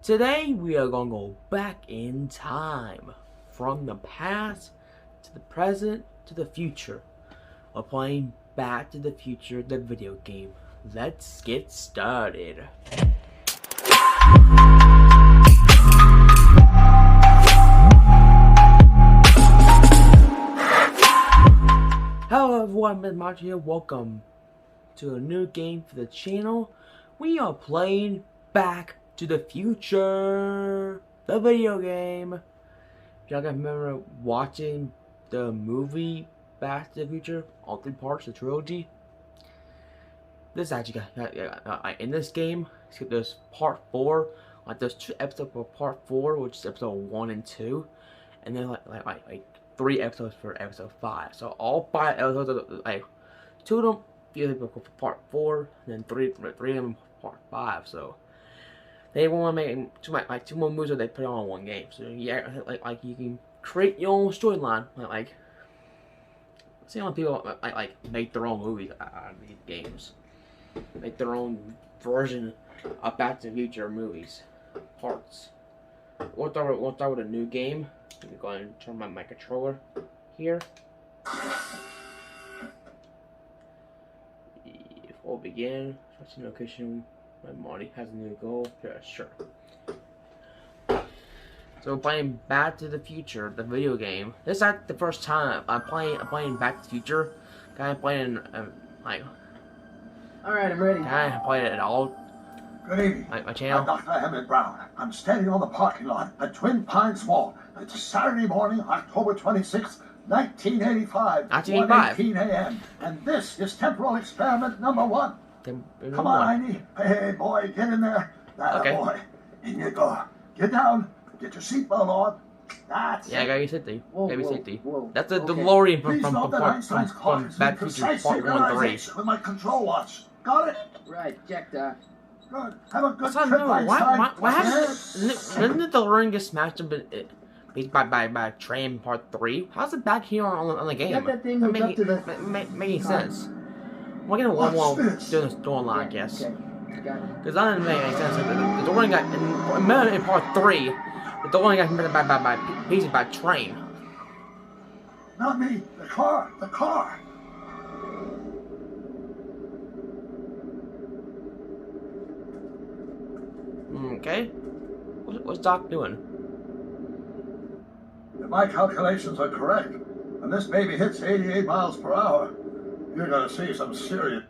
Today we are going to go back in time, from the past to the present to the future. We're playing Back to the Future, the video game. Let's get started. Hello everyone, Mr. here. Welcome to a new game for the channel. We are playing Back to the Future, the video game. Y'all guys remember watching the movie Back to the Future, all 3 parts, the trilogy? This actually in this game, there's part 4. Like there's 2 episodes for part 4, which is episode 1 and 2, and then like 3 episodes for episode 5. So all 5 episodes, are, 2 of them for part 4, and then 3 of them for part 5. So they want to make 2 more movies that they put on in one game. So yeah, like you can create your own storyline. Like see how people make their own movies out of these games, make their own version of Back to the Future movies parts. We'll start with a new game. I'm going to go ahead and turn my controller here. Before we begin, searching location. My Marty has a new goal. Yeah, sure. So we're playing Back to the Future, the video game. This is not the first time I'm playing Back to the Future. I'm playing like. All right, I'm ready. I played it at all. Good evening. My channel. I'm Dr. Emmett Brown. I'm standing on the parking lot at Twin Pines Mall. It's Saturday morning, October 26th, 1985. 1:18 a.m. And this is temporal experiment number 1. Come on, Heine. Hey, boy, get in there. Okay. Boy. In you go. Get down. Get your seatbelt on. That's Yeah, I gotta get safety. Gotta be safety. Whoa. That's a Okay. DeLorean Please note that Einstein's clock from is Back to the Future Part 1 and 3. with my control watch. Got it? Right, check that. Good. Have a good So, trip, no, Einstein. what happened? Didn't the DeLorean get smashed up by train Part 3? How's it back here on the game? Got that thing hooked up to the... Making sense. We're gonna doing this storyline, I guess. Okay, got it. Because that didn't make any sense. The DeLorean got in Part 3. The DeLorean got hit by pieces by train. Not me. The car. The car. Okay. What's Doc doing? If my calculations are correct, and this baby hits 88 miles per hour, you're gonna see some serious...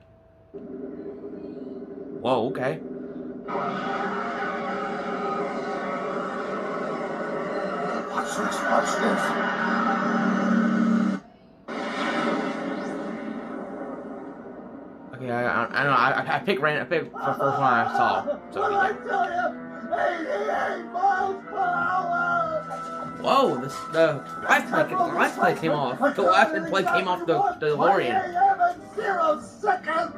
Whoa, okay. Watch this, watch this. Okay, I don't know. I picked the first one I saw. So yeah. I tell you, 88 miles per hour. Whoa! The last play came off. The last play came off the DeLorean. 0 seconds.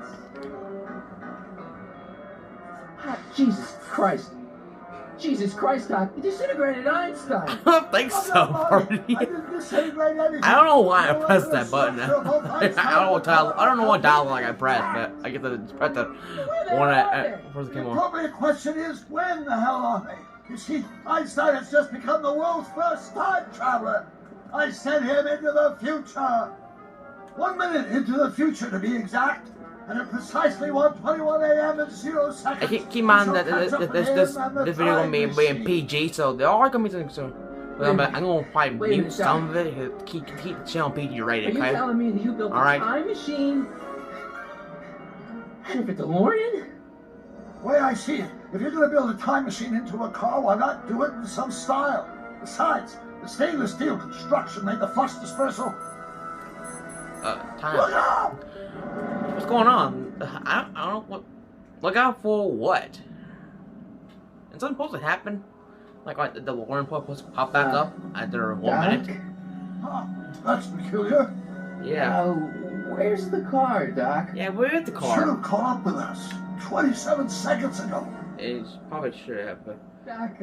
Ah, Jesus Christ. Jesus Christ, Doc. You disintegrated Einstein. I don't think so, Marty. I didn't disintegrate anything. I don't know why I pressed that button. I don't know what dialogue I pressed, but I get to press the one that first The came on. appropriate question is, when the hell are they? You see, Einstein has just become the world's first time traveler. I sent him into the future. 1 minute into the future, to be exact. And at precisely 1:21 a.m. and 0 seconds. Keep in mind that this video gonna be in PG, so there are gonna be some. So, I'm gonna probably mute some of it. Keep the channel PG Are rated, you okay? telling me that you built a Alright. time machine? And if a DeLorean? The way I see it, if you're going to build a time machine into a car, why not do it in some style? Besides, the stainless steel construction made the flux dispersal. Look Time. out! What's going on? I don't know what. Look out for what? Is something supposed to happen? Like the DeLorean supposed to pop back up after 1 Doc? minute? Huh, that's peculiar. Yeah. Where's the car, Doc? Yeah, we're at the Should car. have caught up with us 27 seconds ago. It probably should have, but. Doc,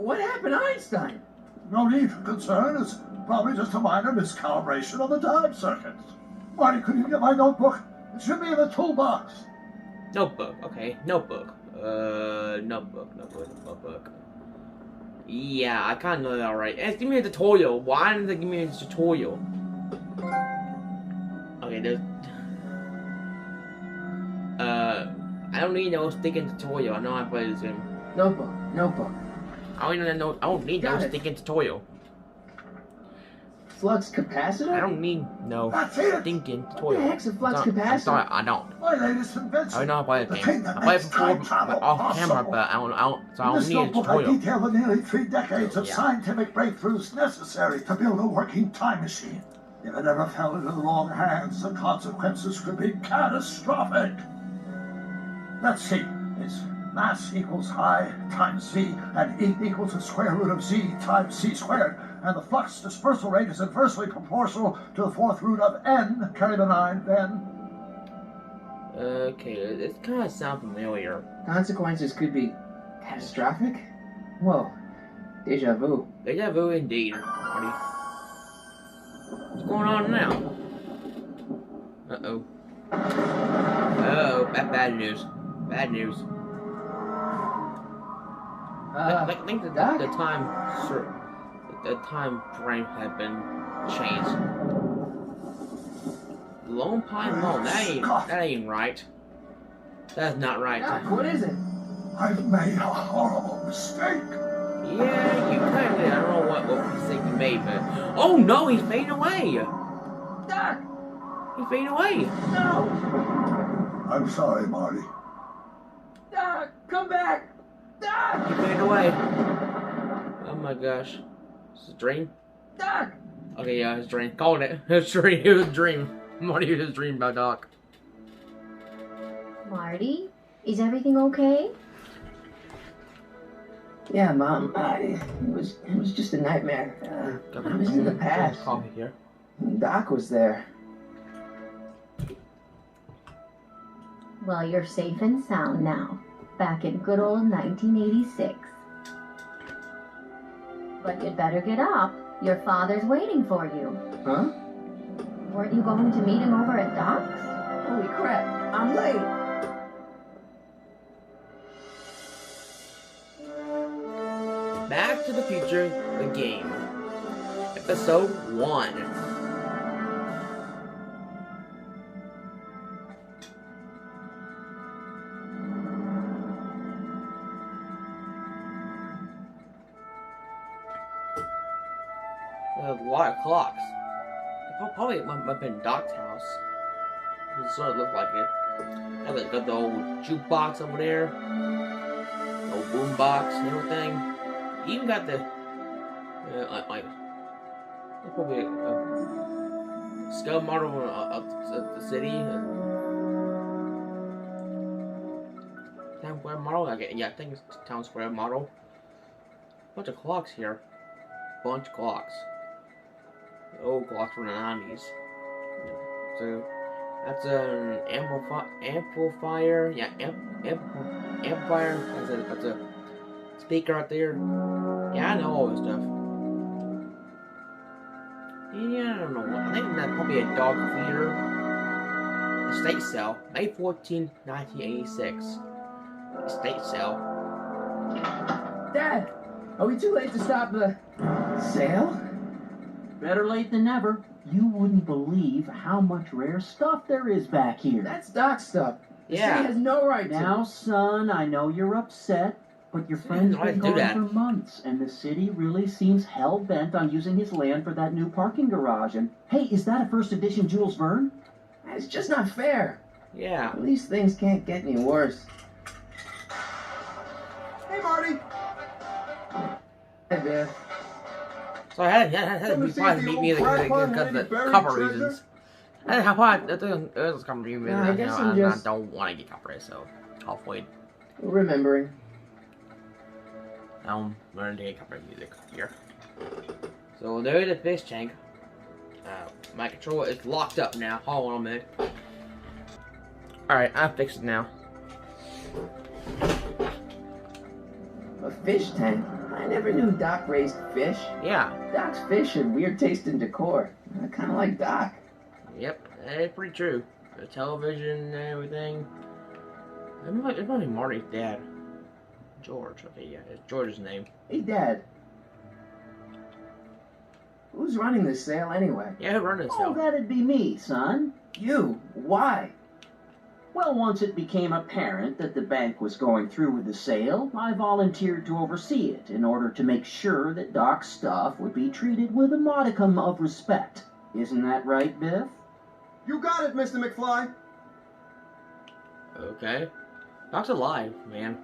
what happened to Einstein? No need for concern. It's probably just a minor miscalibration on the time circuits. Marty, could you get my notebook? It should be in the toolbox. Notebook, okay. Notebook. Notebook. Yeah, I kind of know that already. It's give me a tutorial. Why didn't they give me a tutorial? Okay, there's. I don't need no stinking tutorial. I know I play this game. Notebook. Notebook. I don't need no Got it. stinking tutorial. Flux capacitor? I don't need no That's it. stinking What the tutorial. heck's a flux I'm capacitor? sorry, I don't. My latest invention. I know how to play The the thing game. that I played makes before time travel off camera, possible. but I don't. So I In don't this need a notebook, I tutorial. detail the nearly 3 decades of Yeah. scientific breakthroughs necessary to build a working time machine. If it ever fell into the wrong hands, the consequences could be catastrophic. Let's see. It's mass equals I times Z, and E equals the square root of Z times C squared. And the flux dispersal rate is inversely proportional to the fourth root of N, carry the 9, then. Okay, it kind of sounds familiar. Consequences could be catastrophic? Whoa. Deja vu. Deja vu indeed, Marty. What's going on now? Uh-oh. Uh-oh, bad news. Bad news. I think that Doc? the time frame had been changed. Lone Pine Lone, that ain't right. That's not right. Doc, what is it? I've made a horrible mistake. Yeah, you kinda did. I don't know what mistake you made, but oh no, he's fading away. Doc! He's fading away. No! I'm sorry, Marty. Doc! Come back! Doc! He's fading away. Oh my gosh. Is it a dream? Doc! Okay, yeah, it's a dream. Called it. It's a dream. It was a dream. Marty was a dream about Doc. Marty, is everything okay? Yeah, Mom. It was just a nightmare. I was in the past. Coffee here. Doc was there. Well, you're safe and sound now, back in good old 1986. But you'd better get up. Your father's waiting for you. Huh? Weren't you going to meet him over at Doc's? Holy crap! I'm late! Back to the Future, the game. Episode 1. A lot of clocks. It probably might have been Doc's house. It sort of looked like it. Got the old jukebox over there. The old boombox and everything. You even got the like probably a scale model of the city and town square model. Yeah, I think it's town square model. Bunch of clocks here. Bunch of clocks. Old clocks from the 90s. So that's an amplifier. Yeah, amplifier. That's a speaker right there. Yeah, I know all this stuff. Yeah, I don't know what. I think that's probably a dog feeder. Estate sale. May 14, 1986. Estate sale. Dad! Are we too late to stop the sale? Better late than never. You wouldn't believe how much rare stuff there is back here. That's Doc's stuff. The Yeah. city has no right to. Now, son, I know you're upset, but your friend's Why been do that? gone for months, and the city really seems hell-bent on using his land for that new parking garage. And, hey, is that a first edition Jules Verne? It's just not fair. Yeah. At least things can't get any worse. Hey, Marty. Hey, Biff. So I had to be surprised to meet me because of the cover reasons. And how about that? There's cover reasons. No, I guess I'm I just- don't want to get copyright, so I'll avoid. Remembering. I'm learning to get copyright music here. So there's the fish tank. My controller is locked up now. Hold on a minute. Alright, I fixed it now. A fish tank? I never knew Doc raised fish. Yeah. Doc's fish had weird taste in decor. I kind of like Doc. Yep. It's pretty true. The television and everything. It might be Marty's dad. George. Okay, yeah. It's George's name. Hey, Dad. Who's running this sale anyway? Yeah, who run this Oh, show? that'd be me, son. You? Why? Well, once it became apparent that the bank was going through with the sale, I volunteered to oversee it in order to make sure that Doc's stuff would be treated with a modicum of respect. Isn't that right, Biff? You got it, Mr. McFly. Okay. Doc's alive, man.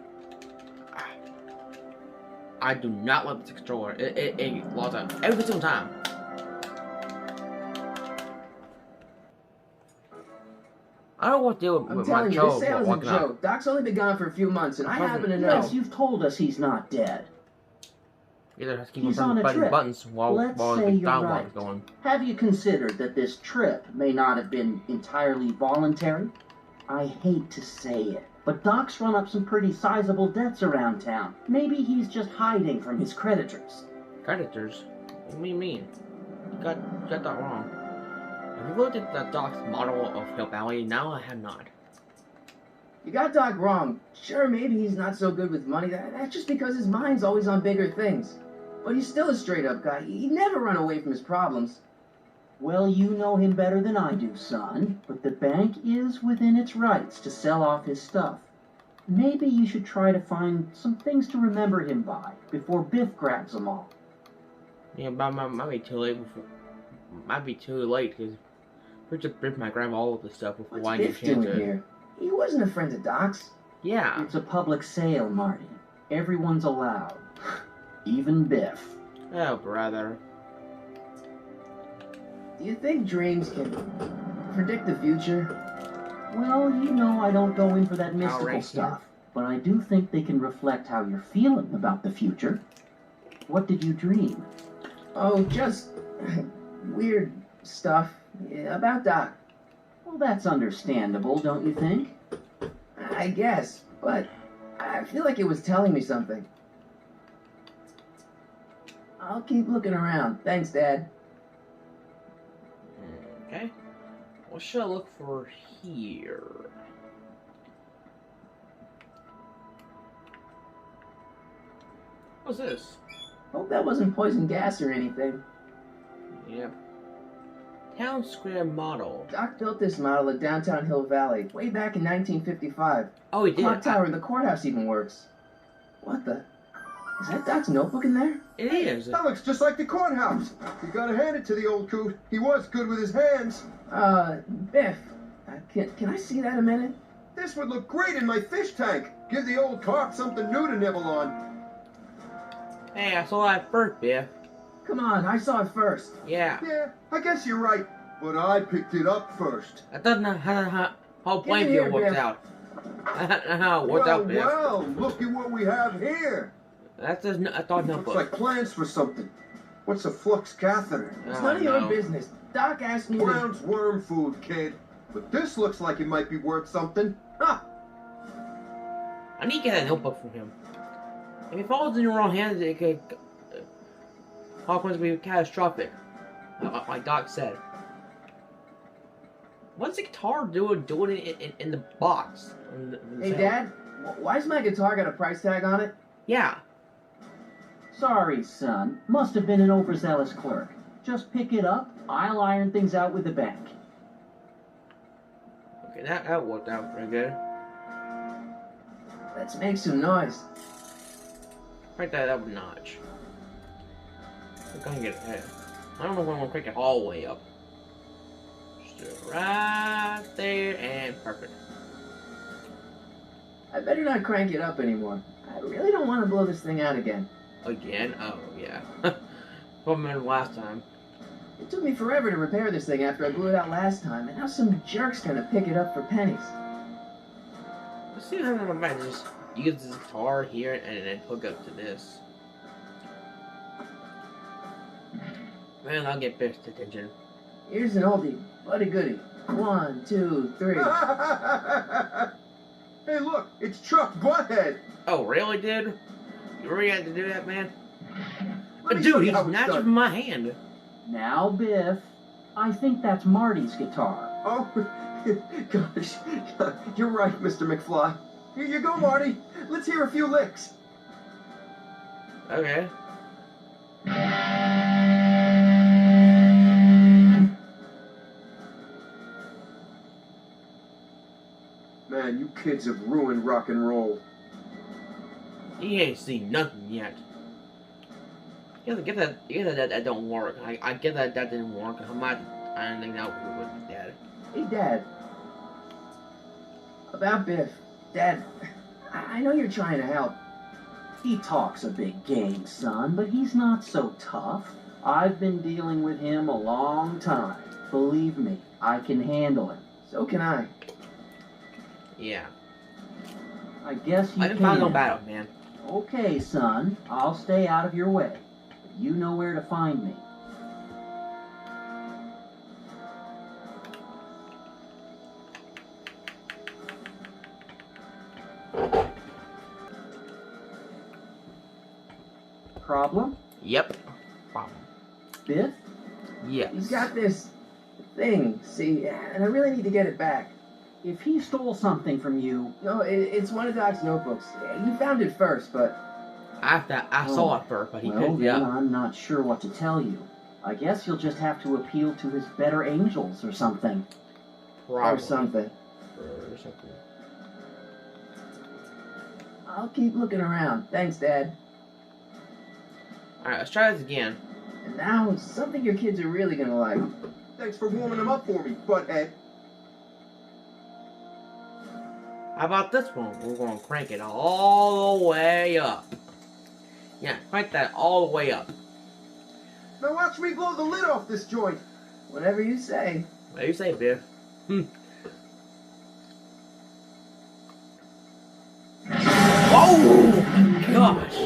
I do not love this controller. It logs out every single time. I don't know what to do I'm with my telling you, this Joe sale is a walking out. joke. Doc's only been gone for a few months, and I Perfect. happen to know. Yes, you've told us he's not dead. Either has to keep He's on on a pressing trip. buttons while Let's the say you're dialogue's right. going. Have you considered that this trip may not have been entirely voluntary? I hate to say it, but Doc's run up some pretty sizable debts around town. Maybe he's just hiding from his creditors. Creditors? What do you mean? You got that wrong. Have you looked at the Doc's model of Hill Valley? No, I have not. You got Doc wrong. Sure, maybe he's not so good with money. That's just because his mind's always on bigger things. But he's still a straight-up guy. He'd never run away from his problems. Well, you know him better than I do, son, but the bank is within its rights to sell off his stuff. Maybe you should try to find some things to remember him by before Biff grabs them all. Yeah, but might be too late before. Might be too late because Richard Biff might grab all of the stuff before What's I get a Biff chance doing to. here? He wasn't a friend of Doc's. Yeah. It's a public sale, Marty. Everyone's allowed. Even Biff. Oh, brother. Do you think dreams can predict the future? Well, you know I don't go in for that mystical right, stuff, but I do think they can reflect how you're feeling about the future. What did you dream? Oh, just weird stuff about Doc. Well, that's understandable, don't you think? I guess, but I feel like it was telling me something. I'll keep looking around. Thanks, Dad. Okay. What should I look for here? What's this? Hope that wasn't poison gas or anything. Yep. Town Square model. Doc built this model at downtown Hill Valley way back in 1955. Oh, he did. Clock tower in the courthouse even works. What the? Is that Doc's notebook in there? It is. That looks just like the courthouse. You gotta hand it to the old coot. He was good with his hands. Biff, can I see that a minute? This would look great in my fish tank. Give the old carp something new to nibble on. Hey, I saw that first, Biff. Come on, I saw it first. Yeah. Yeah, I guess you're right. But I picked it up first. I don't know how Get playing in here, field works Biff. out. I don't know how it works out, Biff. Well, look at what we have here. That's just I thought Looks notebook. like plans for something. What's a flux catheter? It's Oh, none of your no. business. Doc asked me to... Brown's worm food, kid. But this looks like it might be worth something. Ha! I need to get a notebook from him. If it falls in the wrong hands, it could consequences be catastrophic. Like Doc said. What's the guitar doing it in the box? In the Hey, sale? Dad, why's my guitar got a price tag on it? Yeah. Sorry, son. Must have been an overzealous clerk. Just pick it up. I'll iron things out with the bank. Okay, that worked out pretty good. Let's make some noise. Crank that up a notch. We're gonna get ahead. I don't know when I'm gonna crank it all the way up. Just do it right there and perfect. I better not crank it up anymore. I really don't want to blow this thing out again. Again? Oh, yeah. What happened last time? It took me forever to repair this thing after I blew it out last time, and now some jerk's gonna pick it up for pennies. Let's see if I might just use this guitar here and then hook up to this. Man, I'll get Biff's attention. Here's an oldie, buddy goodie. 1, 2, 3. Hey, look, it's Chuck Butthead. Oh, really, dude? You really had to do that, man? Let But me show dude, you he's how it's snatched done. from my hand. Now, Biff. I think that's Marty's guitar. Oh, gosh. You're right, Mr. McFly. Here you go, Marty. Let's hear a few licks. Okay. kids have ruined rock and roll. He ain't seen nothing yet. I get that don't work. I get that didn't work. I don't think that would work with Dad. Hey, Dad. About Biff. Dad, I know you're trying to help. He talks a big game, son, but he's not so tough. I've been dealing with him a long time. Believe me, I can handle him. So can I. Yeah. I guess you I can. didn't find no battle, man. Okay, son, I'll stay out of your way. But you know where to find me. Problem? Yep. Problem. Biff? Yes. He's got this thing, see, and I really need to get it back. If he stole something from you, No, it's one of Doc's notebooks. He found it first, but I saw it first, but he well, couldn't. then Yeah. I'm not sure what to tell you. I guess you'll just have to appeal to his better angels or something. or something. Or something. I'll keep looking around. Thanks, Dad. All right, let's try this again. And now, something your kids are really gonna like. Thanks for warming them up for me, butthead. How about this one? We're gonna crank it all the way up. Yeah, crank that all the way up. Now watch me blow the lid off this joint. Whatever you say. What do you say, Biff? Oh gosh!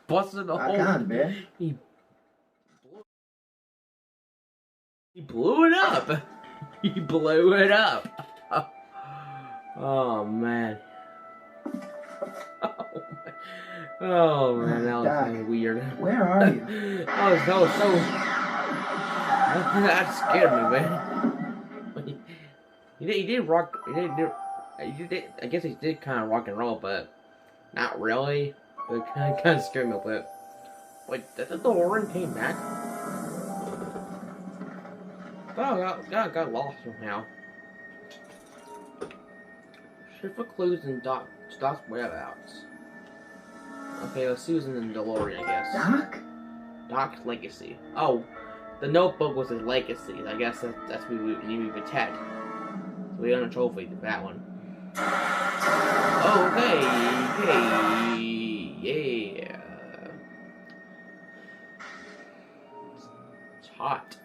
Busted the Rock whole. on, Biff. He blew it up. He blew it up. Oh man. Oh man, that was Doc, kind of weird. Where are you? That was so. That scared me, man. He did rock. He did. I guess he did kind of rock and roll, but not really. It kind of scared me a bit. Wait, did the door and came back? Oh, got lost somehow. Search for clues in Doc's whereabouts. Okay, let's see who's in the DeLorean, I guess. Doc? Doc's legacy. Oh, the notebook was his legacy. I guess that's what we need to protect. So we got a trophy for that one. Okay, yeah. It's hot.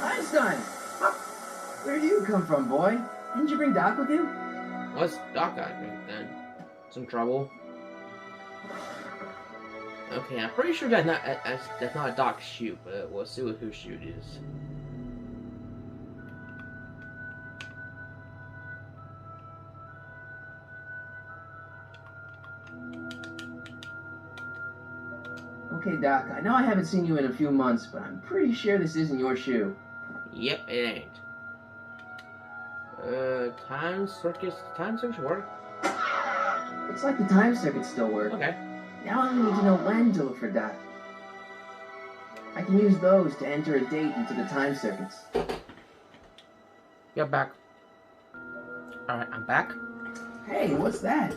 Einstein! Where do you come from, boy? Didn't you bring Doc with you? What's Doc got then? Some trouble? Okay, I'm pretty sure that's not a Doc's shoe, but we'll see what whose shoe it is. Okay, Doc, I know I haven't seen you in a few months, but I'm pretty sure this isn't your shoe. Yep, it ain't. Time circuit work? Looks like the time circuits still work. Okay. Now I only need to know when to look for Doc. I can use those to enter a date into the time circuits. You're back. Alright, I'm back. Hey, what's that?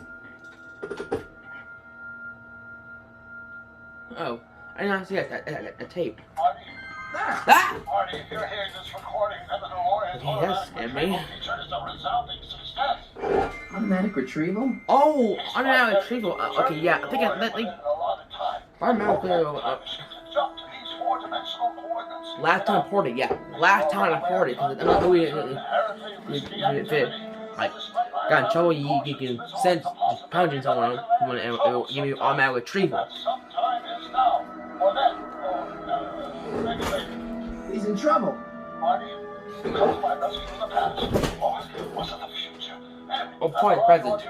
Oh, I did not see a tape. Marty, Ah! Marty, if you're hearing this recording, then the DeLorean's Okay, that's automatic me. retrieval feature is a resounding success. Automatic retrieval? Oh, automatic retrieval. Okay, yeah, I think automatic retrieval. Last time I ported, yeah. Last time I ported, because I'm not doing it. Like, got in trouble, you can send punch someone and it will give you automatic retrieval. He's in trouble. Or probably present.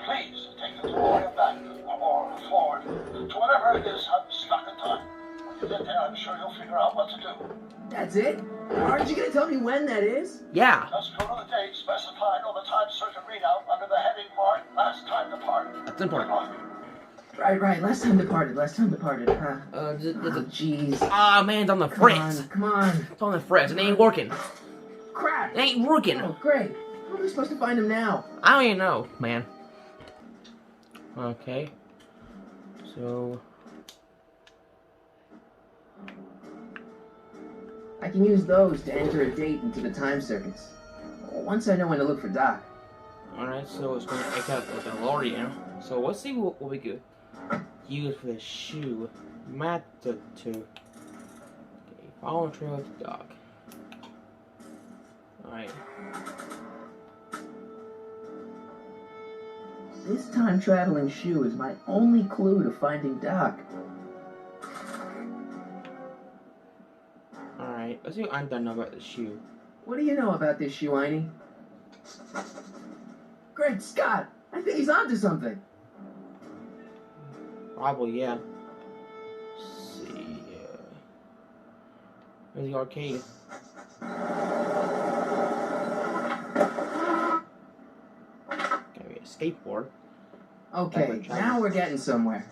Please take the DeLorean back or forward to whatever it is I'm stuck in time. When you get there, I'm sure you'll figure out what to do. That's it? Aren't you gonna tell me when that is? Yeah. Just go to the date specified on the time circuit readout under the heading marked last time departed. That's important. Right. Last time departed, huh? There's Oh, a... jeez. Ah, man, it's on the fritz. Come on. It's on the fritz. It ain't working. crap! It ain't working. Oh, great. How are we supposed to find him now? I don't even know, man. Okay. So... I can use those to enter a date into the time circuits. Once I know when to look for Doc. Alright, so it's going to pick up the DeLorean. So let's see what we could use for the shoe. Matter to. Okay, follow the trail of the dog. Alright. This time-traveling shoe is my only clue to finding Doc. Alright, let's see what I don't know about the shoe. What do you know about this shoe, Einie? Great Scott! I think he's onto something. Probably, yeah. Let's see. Where's the arcade? Gotta be a skateboard. Okay, now we're getting somewhere.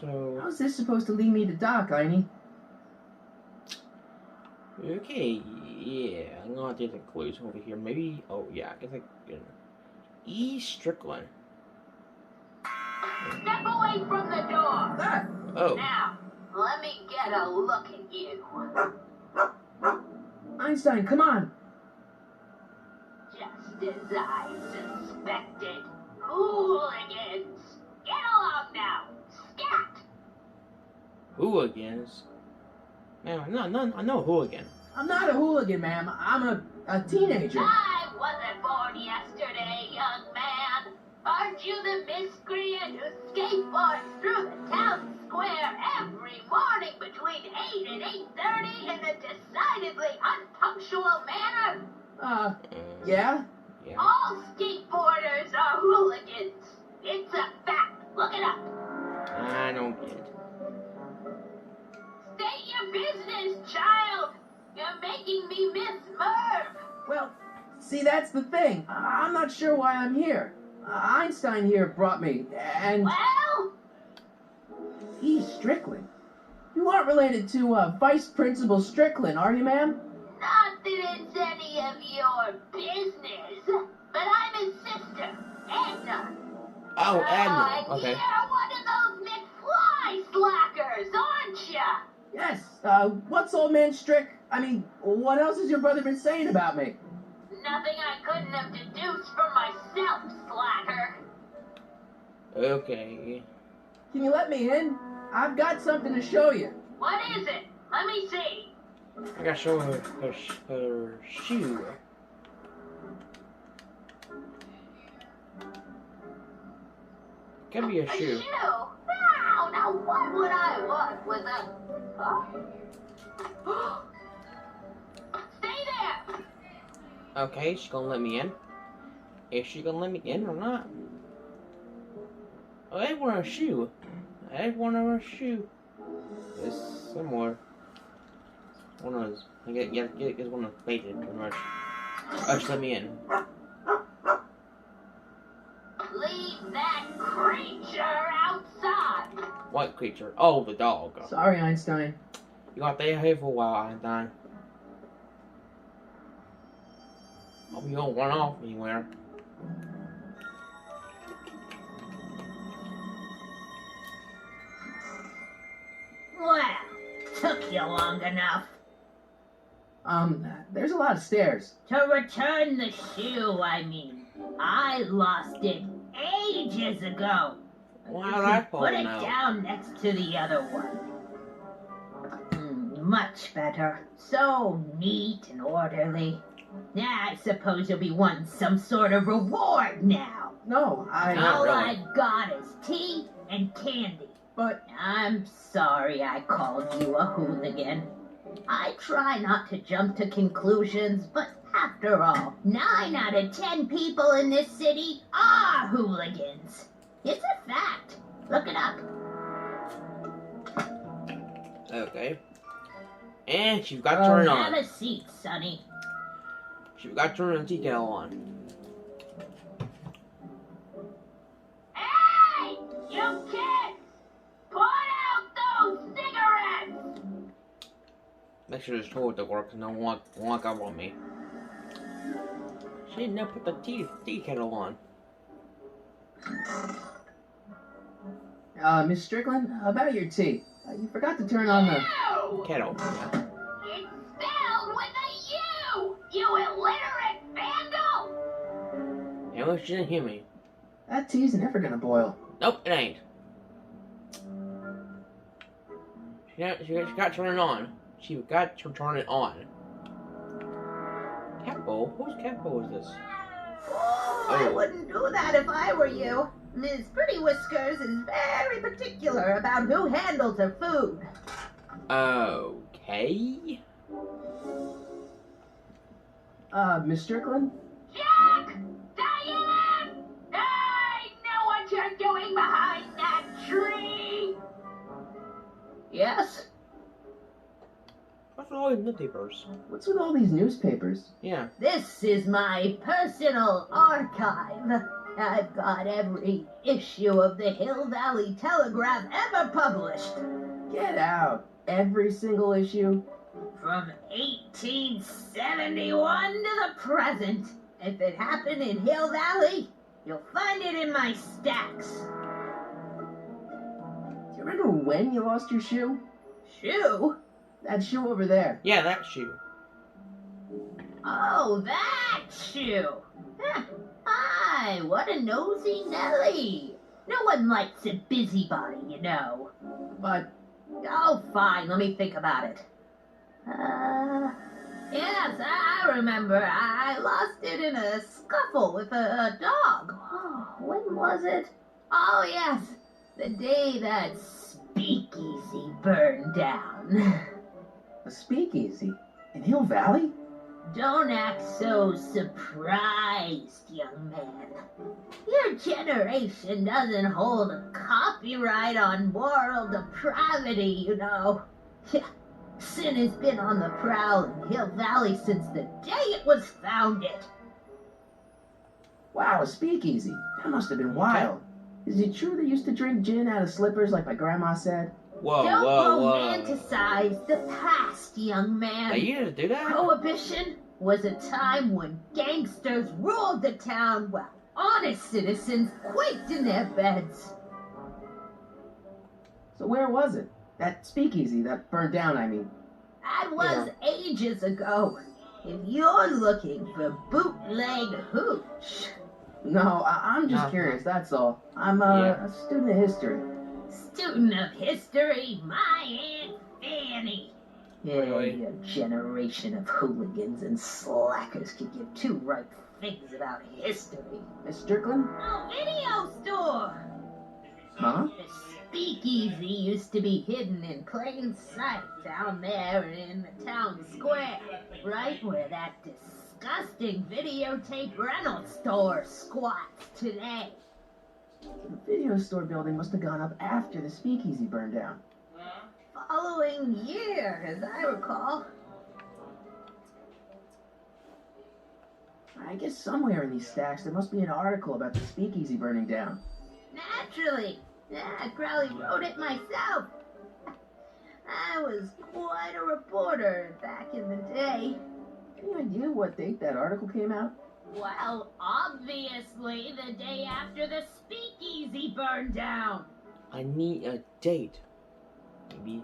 So. How's this supposed to lead me to Doc, Einie? Okay, yeah, I'm gonna do the clues over here. Maybe, oh yeah, I guess E. Strickland. Step away from the door. That! Oh, Now, let me get a look at you. Einstein, come on! Just as I suspected. Hooligans. Get along now. Scat. hooligans. Man, I'm no hooligan. I'm not a hooligan, ma'am. I'm a teenager. I wasn't born yesterday, young man. Aren't you the miscreant who skateboards through the town square every morning between 8 and 8:30 in a decidedly unpunctual manner? Yeah? Yeah. All skateboarders are hooligans. It's a fact. Look it up. I don't get it. State your business, child. You're making me miss Merv. Well, see, that's the thing. I'm not sure why I'm here. Einstein here brought me, and Well, he's Strickland. You aren't related to Vice Principal Strickland, are you, ma'am? not that it's any of your business, but I'm his sister, Edna. Oh, Admiral. And Okay. you're one of those McFly slackers, aren't ya? Yes. What's old man what else has your brother been saying about me? Nothing I couldn't have deduced for myself, slacker. Okay. Can you let me in? I've got something to show you. What is it? Let me see. I gotta show her shoe. Could be a A shoe. shoe? Now what would I want with a... Huh? Stay there! Okay, she's gonna let me in. Is she gonna let me in or not? Oh, I want a shoe. I want a shoe. It's somewhere. One of those. I get one of faded pretty much. Oh, just let me in. Leave that creature outside! What creature? Oh, the dog. Sorry, Einstein. You got to stay here for a while, Einstein. Hope you don't run off anywhere. Well, took you long enough. There's a lot of stairs. To return the shoe, I mean. I lost it ages ago. Well, You how's can that put falling it out? down next to the other one. Much better. So neat and orderly. Yeah, I suppose you'll be wanting some sort of reward now. No, Not All really. I've got is tea and candy. But I'm sorry I called you a hooligan. I try not to jump to conclusions, but after all, 9 out of 10 people in this city are hooligans. It's a fact. Look it up. Okay. And she's got to turn it Have on. a seat, Sonny. She's got to turn the decal on. Hey! You kids! Put out those cigarettes! Make should have told the work and don't walk up on me. She didn't know put the tea kettle on. Miss Strickland, about your tea. You forgot to turn on the... You! Kettle. It's spelled with a U! You illiterate vandal! Yeah, well, she didn't hear me. That tea's never gonna boil. Nope, it ain't. She got to turn it on. She got to turn it on. Catbowl? Whose catbowl is this? Oh, I wouldn't do that if I were you. Miss Pretty Whiskers is very particular about who handles her food. Okay. Miss Strickland? Jack! Diane! I know what you're doing behind that tree! Yes? What's with all these newspapers? What's with all these newspapers? Yeah. This is my personal archive. I've got every issue of the Hill Valley Telegraph ever published. Get out. Every single issue? From 1871 to the present. If it happened in Hill Valley, you'll find it in my stacks. Do you remember when you lost your shoe? Shoe? That shoe over there. Yeah, that shoe. Oh, that shoe. Hi, what a nosy Nelly. No one likes a busybody, you know. But Oh, fine, let me think about it. Yes, I remember. I lost it in a scuffle with a dog. Oh, when was it? Oh, yes, the day that speakeasy burned down. a speakeasy? In Hill Valley? Don't act so surprised, young man. Your generation doesn't hold a copyright on moral depravity, you know. Sin has been on the prowl in Hill Valley since the day it was founded. Wow, a speakeasy. That must have been wild. Is it true they used to drink gin out of slippers like my grandma said? Whoa, Don't whoa. romanticize the past, young man. They used to do that? Prohibition was a time when gangsters ruled the town while honest citizens quaked in their beds. So where was it? That speakeasy that burned down, I mean. That was ages ago. If you're looking for bootleg hooch. No, I'm just curious, that's all. I'm a student of history. Student of history, my Aunt Fanny. Yeah, Really? your generation of hooligans and slackers could give two right things about history. Miss Strickland? Oh, video store! Huh? The speakeasy used to be hidden in plain sight down there in the town square, right where that disgusting videotape rental store squats today. The video store building must have gone up after the speakeasy burned down. Following year, as I recall. I guess somewhere in these stacks there must be an article about the speakeasy burning down. Naturally. Yeah, I probably wrote it myself. I was quite a reporter back in the day. Any idea what date that article came out? Well, obviously the day after the speakeasy burned down. I need a date. Maybe.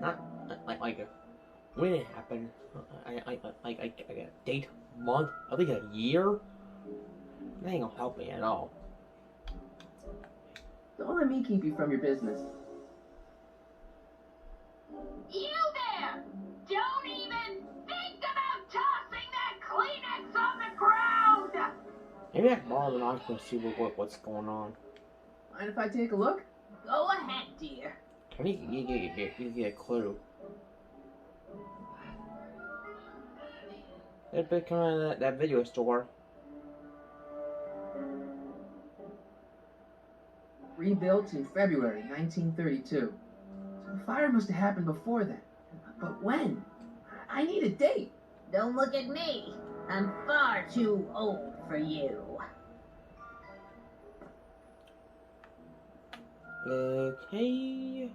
Not like a when it happened. I a date, month, I think a year. That ain't gonna help me at all. Don't let me keep you from your business. You there! Don't even think about tossing that Kleenex on the ground! Maybe I can borrow the knife and see what's going on. Mind if I take a look? Go ahead, dear. I need to get a clue. It'd be coming out of that video store. Rebuilt in February 1932. So the fire must have happened before then. But when? I need a date. Don't look at me. I'm far too old for you. Okay.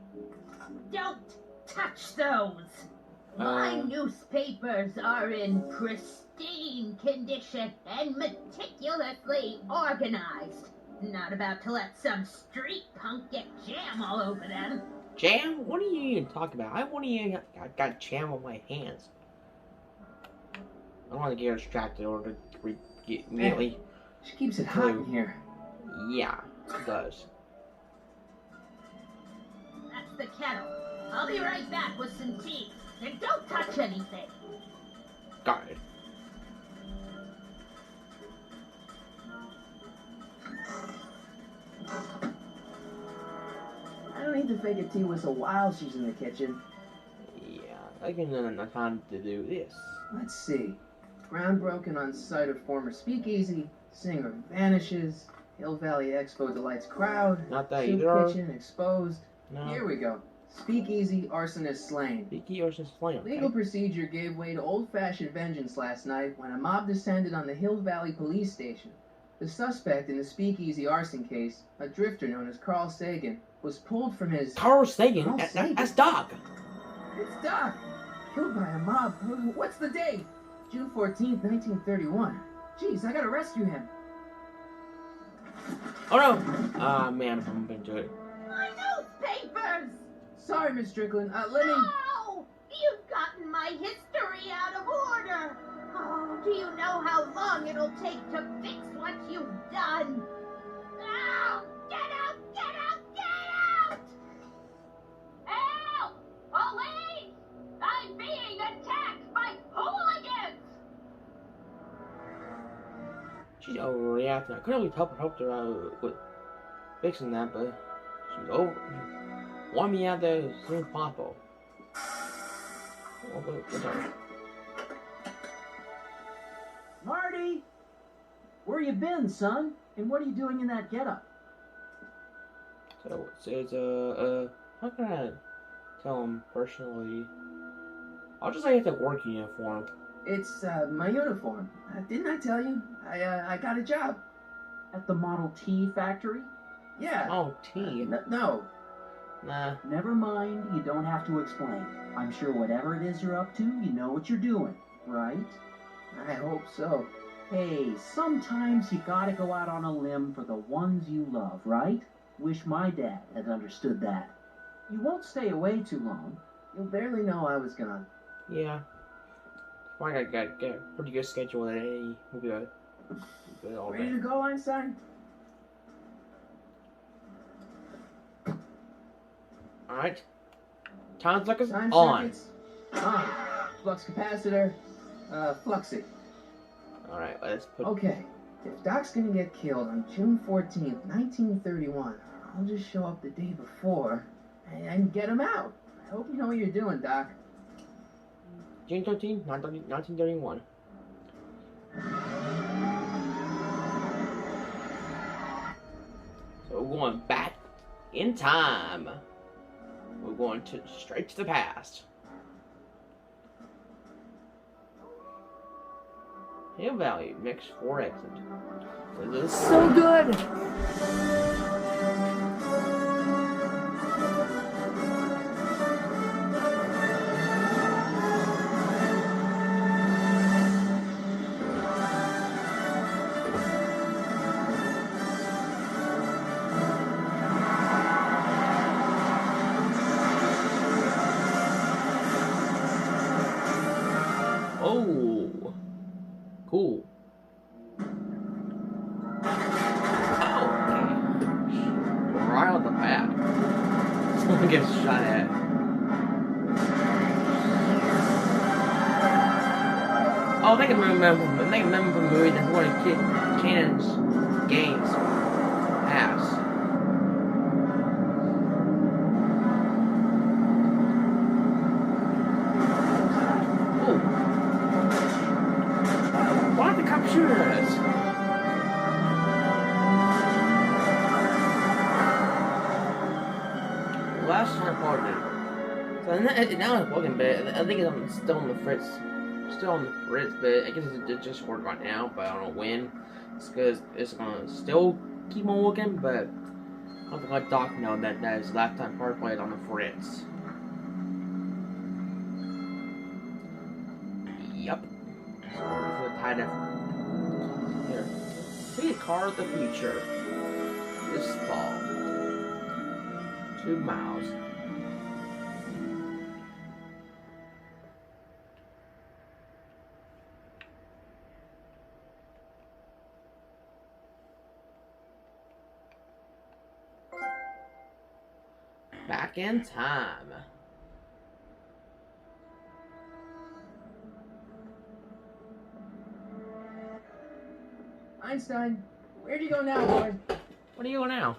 Don't touch those. My newspapers are in pristine condition and meticulously organized. Not about to let some street punk get jam all over them. Jam? What are you even talking about? I won't even got jam on my hands. I don't want to get distracted or to get immediately. She keeps it hot in here. Yeah, it does. That's the kettle. I'll be right back with some tea. And don't touch anything. Got it. I don't need to fake a tea whistle while she's in the kitchen. Yeah, I can enough time to do this. Let's see. Ground broken on site of former speakeasy. Singer vanishes. Hill Valley Expo delights crowd. Not that Soup either. kitchen exposed. No. Here we go. Speakeasy arsonist slain. Vicky Ocean's Flame. Okay. Legal procedure gave way to old-fashioned vengeance last night when a mob descended on the Hill Valley police station. The suspect in the speakeasy arson case, a drifter known as Carl Sagan, was pulled from his... Carl Sagan? Carl Sagan? That's Doc. It's Doc! Killed by a mob. What's the date? June 14th, 1931. Jeez, I gotta rescue him. Oh no! Ah, man, I'm bumping into it. My newspapers! Sorry, Miss Strickland. Let me... No! You've gotten my history out of order! Oh, do you know how long it'll take to fix what you've done? Oh, get out! Get out! Get out! Help! Police! I'm being attacked by hooligans! She's overreacting. I couldn't really help her with fixing that, but she's over. Want me out there as soon as possible. What's up? Marty! Where you been, son? And what are you doing in that getup? So it says, how can I tell him personally? I'll just say it's a work uniform. It's, my uniform. Didn't I tell you? I got a job. At the Model T factory? Yeah. Oh, T. No. Nah. Never mind, you don't have to explain. I'm sure whatever it is you're up to, you know what you're doing, right? I hope so. Hey, sometimes you gotta go out on a limb for the ones you love, right? Wish my dad had understood that. You won't stay away too long. You'll barely know I was gone. Yeah. I got a pretty good schedule today. We'll be good all Ready day. to go, Einstein? Alright. Time circuits Time on. circuits on. Flux capacitor, fluxy. Alright, let's put. Okay, if Doc's gonna get killed on June 14th, 1931, I'll just show up the day before and get him out. I hope you know what you're doing, Doc. June 13th, 1931. So we're going back in time. We're going straight to the past. Hill Valley Mix 4 exit. This is so good! Oh, cool. Oh, right on the bat. Someone gets shot at. Oh, they can remember the movie that one of Cannon's games. Pass. Shooting at us. Last time partner. So now it's working, but I think it's still on the fritz. Still on the fritz, but I guess it just worked right now, but I don't know when. It's because it's gonna still keep on working, but I don't think let Doc know that his last time partner played on the fritz. Yep. For the kind of here. See a car of the future. This fall. 2 miles. Back in time. Einstein, where'd you go now, boy? Where do you go now?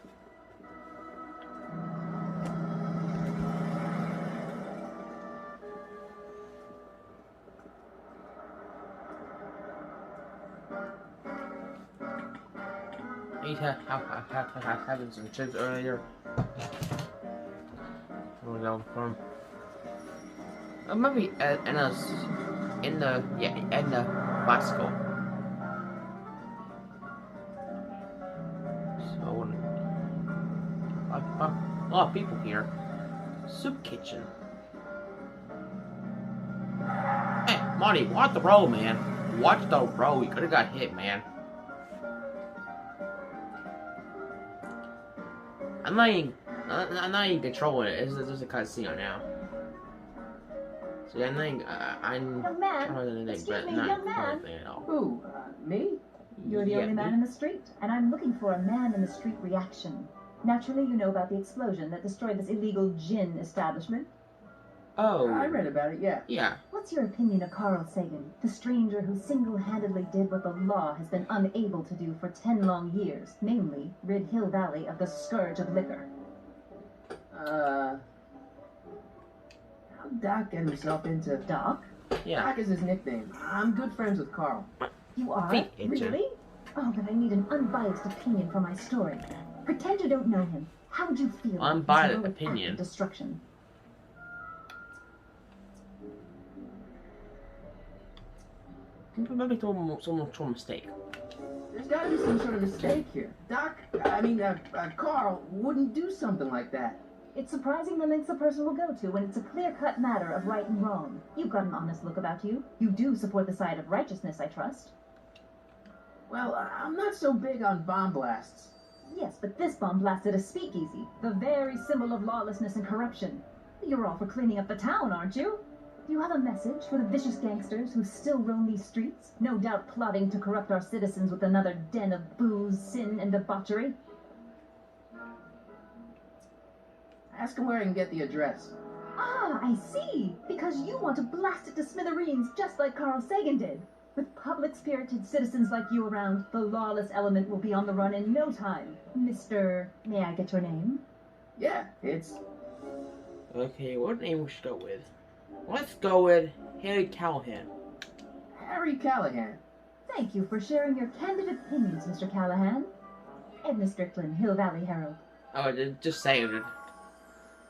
He's having some chips earlier. Where we go from? Maybe in the bicycle. So a lot of people here. Soup kitchen. Hey, Marty, watch the road, man. Watch the road. You could have got hit, man. I'm not even controlling it. It's just a cutscene right now. So yeah, I'm Young man, trying to excuse but me, not young man. anything at all. Who? Me? You're the Yeah, only man me. in the street, and I'm looking for a man in the street reaction. Naturally, you know about the explosion that destroyed this illegal gin establishment. Oh. I read about it, yeah. Yeah. What's your opinion of Carl Sagan, the stranger who single-handedly did what the law has been unable to do for 10 long years, namely, rid Hill Valley of the scourge of liquor? How'd Doc get himself into... Doc? Yeah. Doc is his nickname. I'm good friends with Carl. You are? Feet itching. Really? Oh, but I need an unbiased opinion for my story. Pretend you don't know him. How would you feel about his Unbiased heroic act opinion. of destruction? Maybe some mistake. There's gotta be some sort of mistake here. Carl wouldn't do something like that. It's surprising the lengths a person will go to when it's a clear-cut matter of right and wrong. You've got an honest look about you. You do support the side of righteousness, I trust. Well, I'm not so big on bomb blasts. Yes, but this bomb blasted a speakeasy, the very symbol of lawlessness and corruption. You're all for cleaning up the town, aren't you? Do you have a message for the vicious gangsters who still roam these streets, no doubt plotting to corrupt our citizens with another den of booze, sin, and debauchery? Ask him where I can get the address. Ah, I see! Because you want to blast it to smithereens just like Carl Sagan did. With public-spirited citizens like you around, the lawless element will be on the run in no time. Mr. May I get your name? Yeah, it's... Okay, what name we should go with? Let's go with Harry Callahan. Harry Callahan. Thank you for sharing your candid opinions, Mr. Callahan. Edna Strickland, Hill Valley Herald. Oh, just saying it.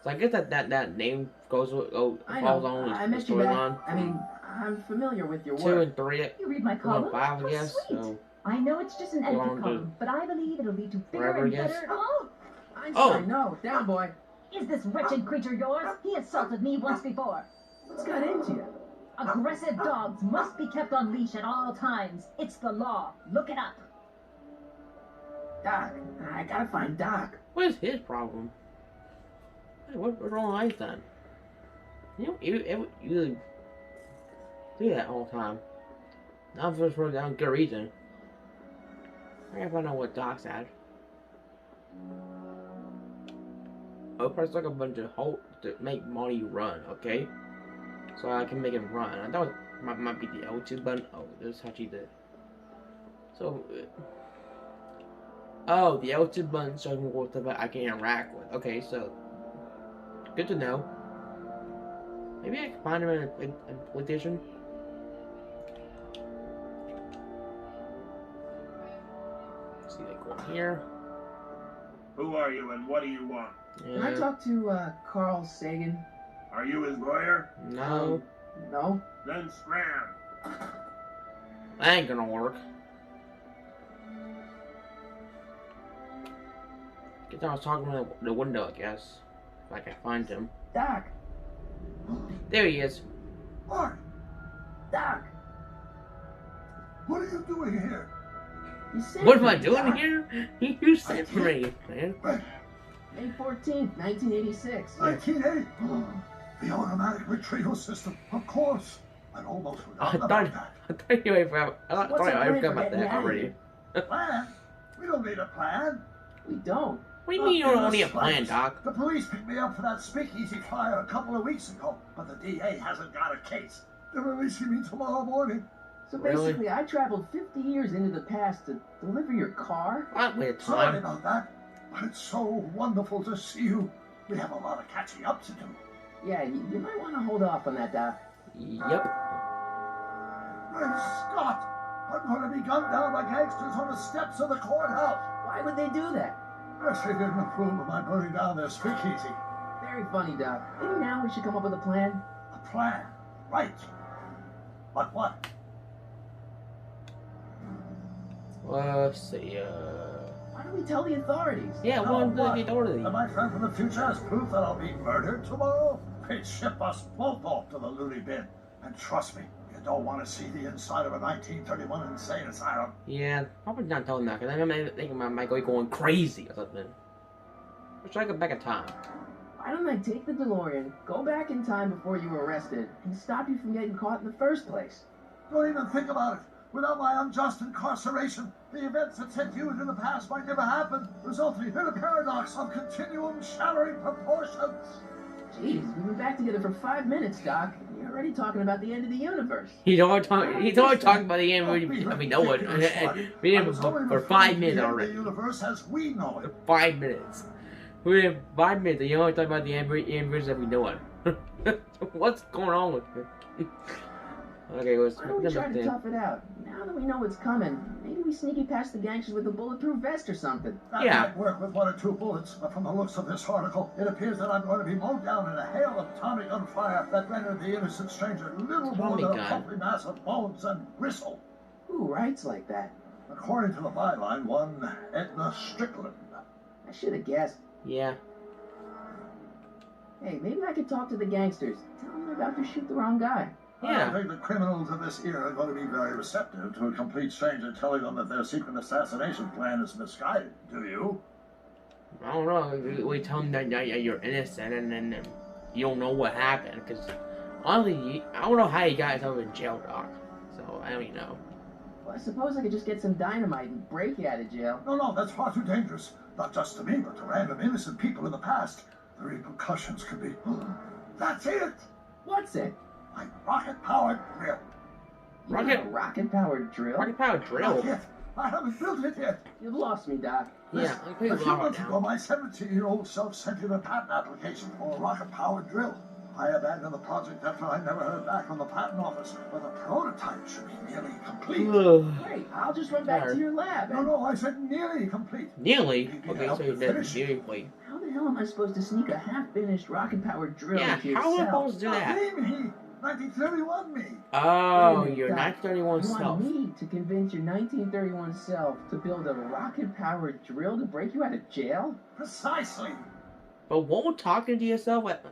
So I guess that name goes with I falls know. on I the met you back. storyline. I mean, I'm familiar with your 2 work. and 3. You read my 4 column? and 5, I How guess. sweet. So I know it's just an Go on, empty column, but I believe it'll lead to bigger Wherever, and I guess. better... Oh! Einstein, no. Down, boy. Is this wretched creature yours? He assaulted me once before. What's got into you? Aggressive dogs must be kept on leash at all times. It's the law. Look it up. Doc. I gotta find Doc. what is his problem? Hey, what's wrong with Einstein? You do that all the time. Not for down good reason. I gotta find out what Doc's at. I'll press like a bunch of hold to make Marty run, okay? So I can make him run. I thought it might be the L2 button. Oh, this is actually the. So. Oh, the L2 button shows me what I can interact with. Okay, so. Good to know. Maybe I can find him in a PlayStation. Let's see, like go here. Who are you and what do you want? Can I talk to, Carl Sagan? Are you his lawyer? No, No? Then scram. that ain't gonna work. Guess I was talking to the window, I guess. If I can find him. Doc. There he is. Marty, Doc. What are you doing here? You sent What am I me, doing Doc. here? You sent me, man. May 14th, 1986. 1980. The automatic retrieval system, of course. I'd almost I forgotten thought, about I thought you forgot. I What's thought the I plan forgot for about getting that out of already. here? that. Plan? We don't need a plan. We don't. What do you mean you don't need a plan, Slightest. Doc? The police picked me up for that speakeasy fire a couple of weeks ago, but the DA hasn't got a case. They're releasing me tomorrow morning. So Really? basically, I traveled 50 years into the past to deliver your car? Not with Sorry time. about that, but it's so wonderful to see you. We have a lot of catching up to do. Yeah, you might want to hold off on that, Doc. Yep. Great Scott! I'm going to be gunned down by gangsters on the steps of the courthouse. Why would they do that? Yes, they didn't approve of my burning down their speakeasy. Very funny, Doc. Maybe now we should come up with a plan. A plan, right? But what? Let's see. Why don't we tell the authorities? Yeah, Now one what? thing already. And my friend from the future has proof that I'll be murdered tomorrow? They'd ship us both off to the loony bin. And trust me, you don't want to see the inside of a 1931 insane asylum. Yeah, probably not telling that, because I think I might go going crazy or something. Or should I go back in time? Why don't I take the DeLorean, go back in time before you were arrested, and stop you from getting caught in the first place? Don't even think about it. Without my unjust incarceration, the events that sent you into the past might never happen, resulting in a paradox of continuum shattering proportions. Jeez, we've been back together for 5 minutes, Doc. and You're already talking about the end of the universe. He's always talking about the end. We know it. We did it for 5 minutes The already. universe as we know it. 5 minutes. We did 5 minutes. And you only talk about the universe that we know it. What's going on with it? Okay, let's Why don't we try to tough it out? Now that we know what's coming, maybe we sneak it past the gangsters with a bulletproof vest or something. That Yeah. might work with 1 or 2 bullets, but from the looks of this article, it appears that I'm going to be mowed down in a hail of Tommy gun fire that rendered the innocent stranger little more Tommy than a gun. puffy mass of bones and gristle. Who writes like that? According to the byline, one Edna Strickland. I should have guessed. Yeah. Hey, maybe I could talk to the gangsters. Tell them they're about to shoot the wrong guy. I Yeah. think the criminals of this era are going to be very receptive to a complete stranger telling them that their secret assassination plan is misguided. Do you? I don't know. We tell them that you're innocent and then you don't know what happened. Because honestly, I don't know how you got yourself in jail, Doc. So I don't even know. Well, I suppose I could just get some dynamite and break you out of jail. No, that's far too dangerous. Not just to me, but to random innocent people in the past. The repercussions could be... That's it! What's it? My rocket-powered drill. You got a rocket-powered drill? Rocket power Not drill. yet. I haven't built it yet. You've lost me, Doc. Yeah, I'm A pretty few loud months ago, now. my 17-year-old self sent in a patent application for a rocket-powered drill. I abandoned the project after I never heard back from the patent office, but the prototype should be nearly complete. Great, I'll just run back to your lab. No, I said nearly complete. Nearly? Maybe Okay, help so you you did finish. nearly. How the hell am I supposed to sneak a half-finished rocket-powered drill Yeah, into how am I yourself? supposed to do that? Me. 1931 me. Oh, Wait a minute, your Doc. 1931 You self. want me to convince your 1931 self to build a rocket-powered drill to break you out of jail? Precisely. But won't talking to yourself like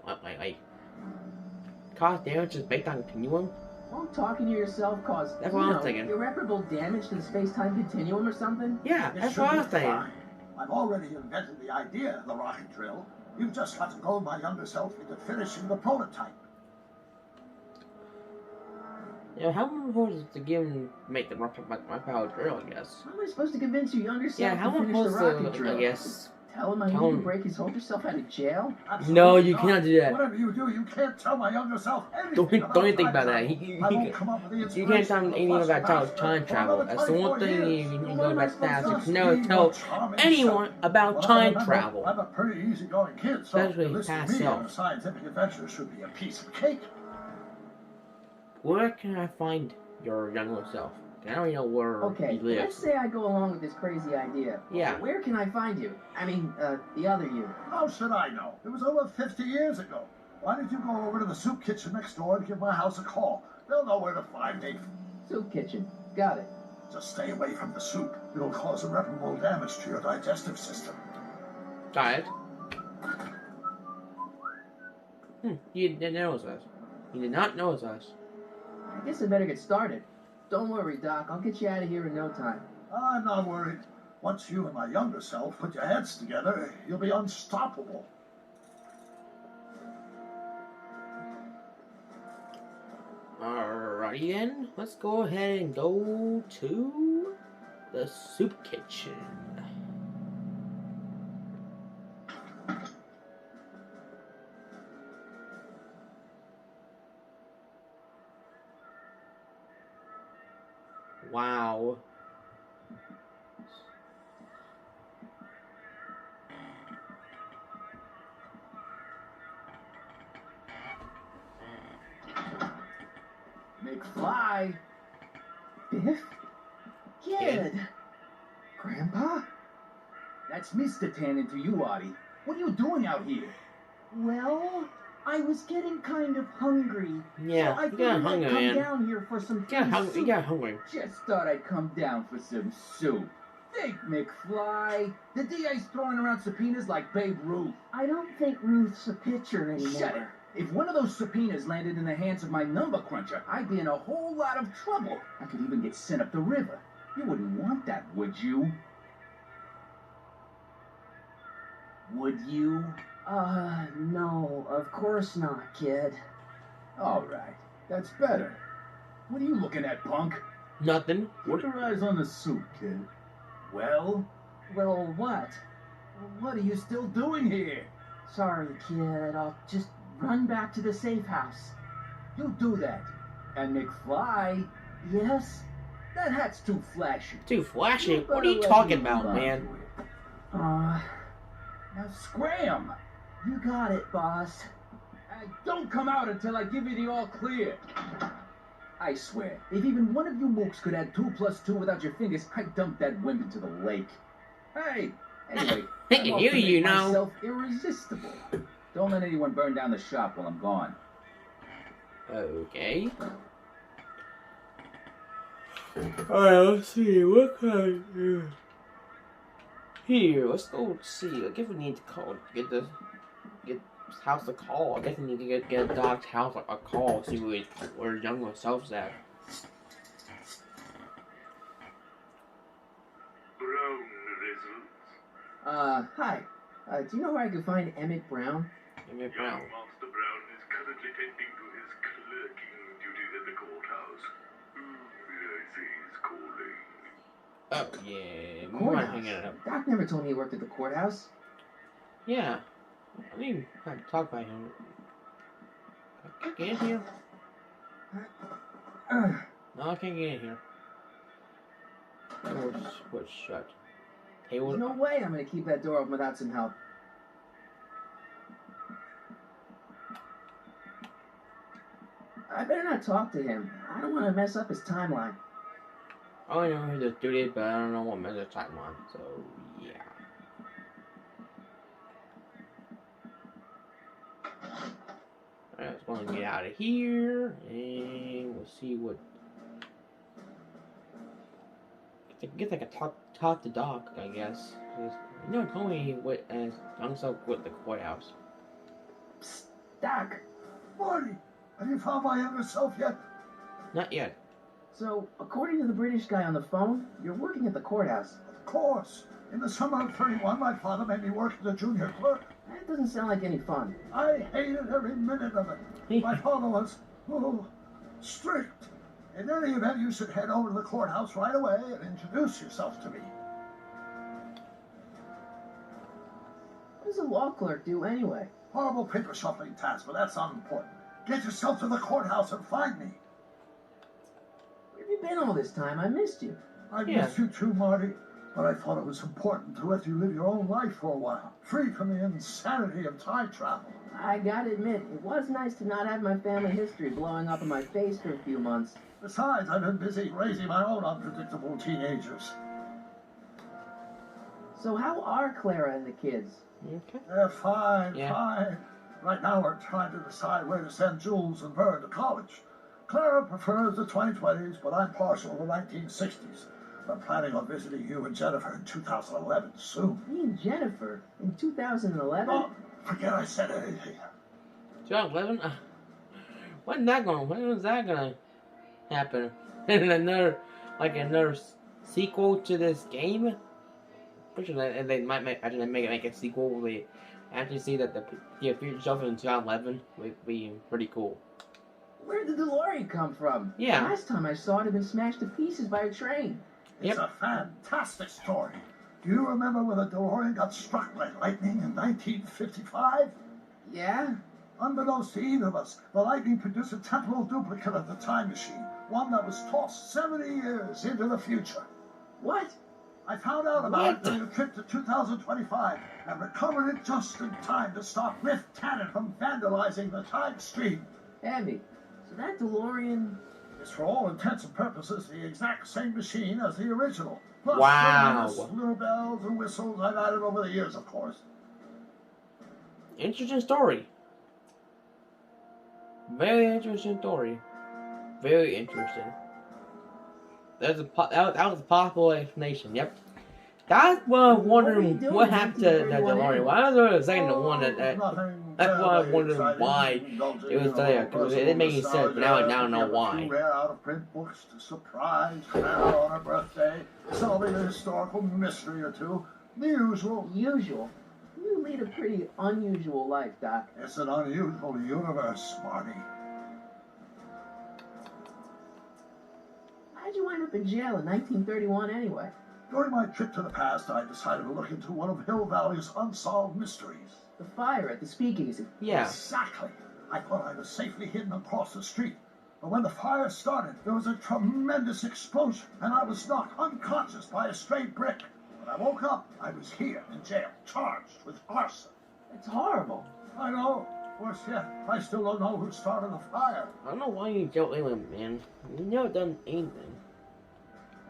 cause damage is based on continuum? Won't talking to yourself cause, That's what I'm thinking. irreparable damage to the space-time continuum or something? Yeah, It that's should what I be was thinking. fine. I've already invented the idea of the rocket drill. You've just got to goad my younger self into finishing the prototype. Yeah, how am I supposed to make the rocket power drill, I guess? How am I supposed to convince your younger self Yeah, how to am I finish the supposed rocket to, drill? I guess... Tell him I need Tell to him. break his whole self out of jail? Absolutely No, you not. cannot do that. Whatever you do, you can't tell my younger self anything Don't even think time about that. travel. I won't come up with the You can't inspiration tell him for the anything first about master time for travel. another That's the one 24 thing years. you What know am I about that. supposed You to can never be, tell your charming anyone self? about Well, time remember, travel. I'm a pretty easygoing kid, so Especially listening past to me on self. a scientific adventure should be a piece of cake. Where can I find your younger self? I don't even know where Okay, he let's lives. say I go along with this crazy idea. Yeah. Where can I find you? I mean, the other you. How should I know? It was over 50 years ago. Why don't you go over to the soup kitchen next door and give my house a call? They'll know where to find me. Soup kitchen. Got it. Just stay away from the soup. It'll cause irreparable damage to your digestive system. Got it. You didn't know us. You did not know us. I guess I better get started. Don't worry, Doc. I'll get you out of here in no time. I'm not worried. Once you and my younger self put your heads together, you'll be unstoppable. Alrighty then, let's go ahead and go to the soup kitchen. Wow. McFly? Biff? Kid? Grandpa? That's Mr. Tannen to you, Artie. What are you doing out here? Well, I was getting kind of hungry. Yeah, so I you got figured hungry, I'd come man. down here for some You got free hungry. soup. You got hungry. Just thought I'd come down for some soup. Think, McFly. The DA's throwing around subpoenas like Babe Ruth. I don't think Ruth's a pitcher anymore. Shut it. If one of those subpoenas landed in the hands of my number cruncher, I'd be in a whole lot of trouble. I could even get sent up the river. You wouldn't want that, would you? Would you? No, of course not, kid. All right. That's better. What are you looking at, punk? Nothing. Keep your eyes on the soup, kid. Well, Well, what? what are you still doing here? Sorry, kid. I'll just run back to the safe house. You do that. And McFly, Yes? that hat's too flashy. Too flashy. You What are you better talking let me about, move on man? to it. Now, Scram! you got it, boss. Don't come out until I give you the all clear. I swear, if even one of you mooks could add 2 plus 2 without your fingers, I'd dump that wimp into the lake. Hey, anyway, Hey, I'm off you, to make you know. myself irresistible. Don't let anyone burn down the shop while I'm gone. Okay. Alright, let's see. What kind of... Here, let's go see. I guess we need to call. Get this house a call. I guess we need to get Doc's house a call. See where his younger self's at. Brown results. Hi. Do you know where I can find Emmett Brown? Emmett Brown. Young Master Brown is currently tending to his clerking duties at the courthouse. May I say he's calling? Oh, yeah. We want to hang it up. Doc never told me he worked at the courthouse. Yeah. I didn't even have to talk about him. Can I get in here? No, I can't get in here. Door's shut. Table. There's no way I'm gonna keep that door open without some help. I better not talk to him. I don't want to mess up his timeline. I only know who this dude is, but I don't know what method time on. So yeah. Alright, let's go and get out of here, and we'll see what. I guess I can talk to Doc, I guess. You know, told me what I'm so with the courthouse. Psst, Doc. Marty, have you found my younger self yet? Not yet. So, according to the British guy on the phone, you're working at the courthouse. Of course. In the summer of 31, my father made me work as a junior clerk. That doesn't sound like any fun. I hated every minute of it. My father was, strict. In any event, you should head over to the courthouse right away and introduce yourself to me. What does a law clerk do anyway? Horrible paper shuffling task, but that's unimportant. Get yourself to the courthouse and find me. Where have you been all this time? I missed you. I missed you too, Marty. But I thought it was important to let you live your own life for a while, free from the insanity of time travel. I gotta admit, it was nice to not have my family history blowing up in my face for a few months. Besides, I've been busy raising my own unpredictable teenagers. So how are Clara and the kids? Okay. They're fine, Yeah. fine. Right now we're trying to decide where to send Jules and Vern to college. Clara prefers the 2020s, but I'm partial to the 1960s. I'm planning on visiting you and Jennifer in 2011 soon. Me and Jennifer in 2011? Oh, forget I said anything. 2011? When was that gonna happen? and another sequel to this game. Pretty sure that they might make a sequel. We actually see that the future stuff in 2011 would be pretty cool. Where did the DeLorean come from? Yeah. Last time I saw it had been smashed to pieces by a train. It's a fantastic story. Do you remember when the DeLorean got struck by lightning in 1955? Yeah? Unbeknownst to either of us, the lightning produced a temporal duplicate of the time machine, one that was tossed 70 years into the future. What? I found out about it during a trip to 2025 and recovered it just in time to stop Riff Cannon from vandalizing the time stream. Abby, so that DeLorean... It's for all intents and purposes the exact same machine as the original. Plus Wow. little bells and whistles I've added over the years, of course. Interesting story. Very interesting story. Very interesting. That was a possible explanation. Yep. That's what I'm wondering. What happened to the DeLorean? Why was there a second one that? That's why I'm wondering why it was there, because it didn't make any sense. But now I don't know why. Rare out-of-print books to surprise Clara on her birthday, solving a historical mystery or two. The usual. Usual? You lead a pretty unusual life, Doc. It's an unusual universe, Marty. How'd you wind up in jail in 1931 anyway? During my trip to the past, I decided to look into one of Hill Valley's unsolved mysteries. The fire at the speakeasy. Yeah. Exactly. I thought I was safely hidden across the street. But when the fire started, there was a tremendous explosion, and I was knocked unconscious by a stray brick. When I woke up, I was here in jail, charged with arson. It's horrible. I know. Worse yet, I still don't know who started the fire. I don't know why you don't England, man. You never done anything.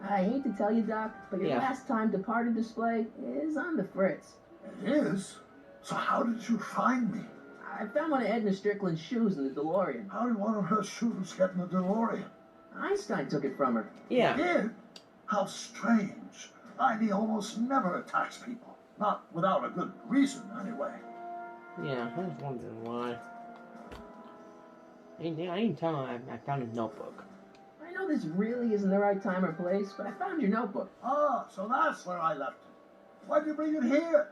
I hate to tell you, Doc, but your Yeah. last time departed display is on the fritz. It is? So how did you find me? I found one of Edna Strickland's shoes in the DeLorean. How did one of her shoes get in the DeLorean? Einstein took it from her. Yeah. Did? How strange. Ivy almost never attacks people. Not without a good reason, anyway. Yeah, I was wondering why. I ain't telling I found a notebook. I know this really isn't the right time or place, but I found your notebook. Ah, so that's where I left it. Why'd you bring it here?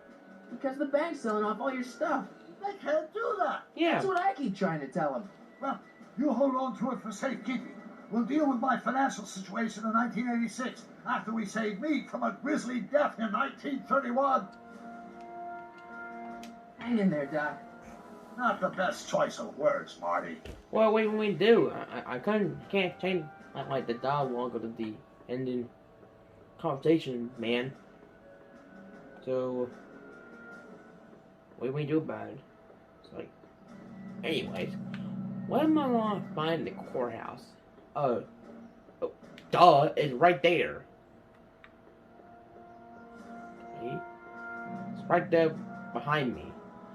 Because the bank's selling off all your stuff. They can't do that. Yeah. That's what I keep trying to tell them. Well, you hold on to it for safekeeping. We'll deal with my financial situation in 1986 after we saved me from a grisly death in 1931. Hang in there, Doc. Not the best choice of words, Marty. Well, what we do? I can't change like the dialogue or the ending conversation, man. So what do we do about it? It's like, anyways, what am I gonna find in the courthouse? Oh, duh, it's right there. See? It's right there behind me.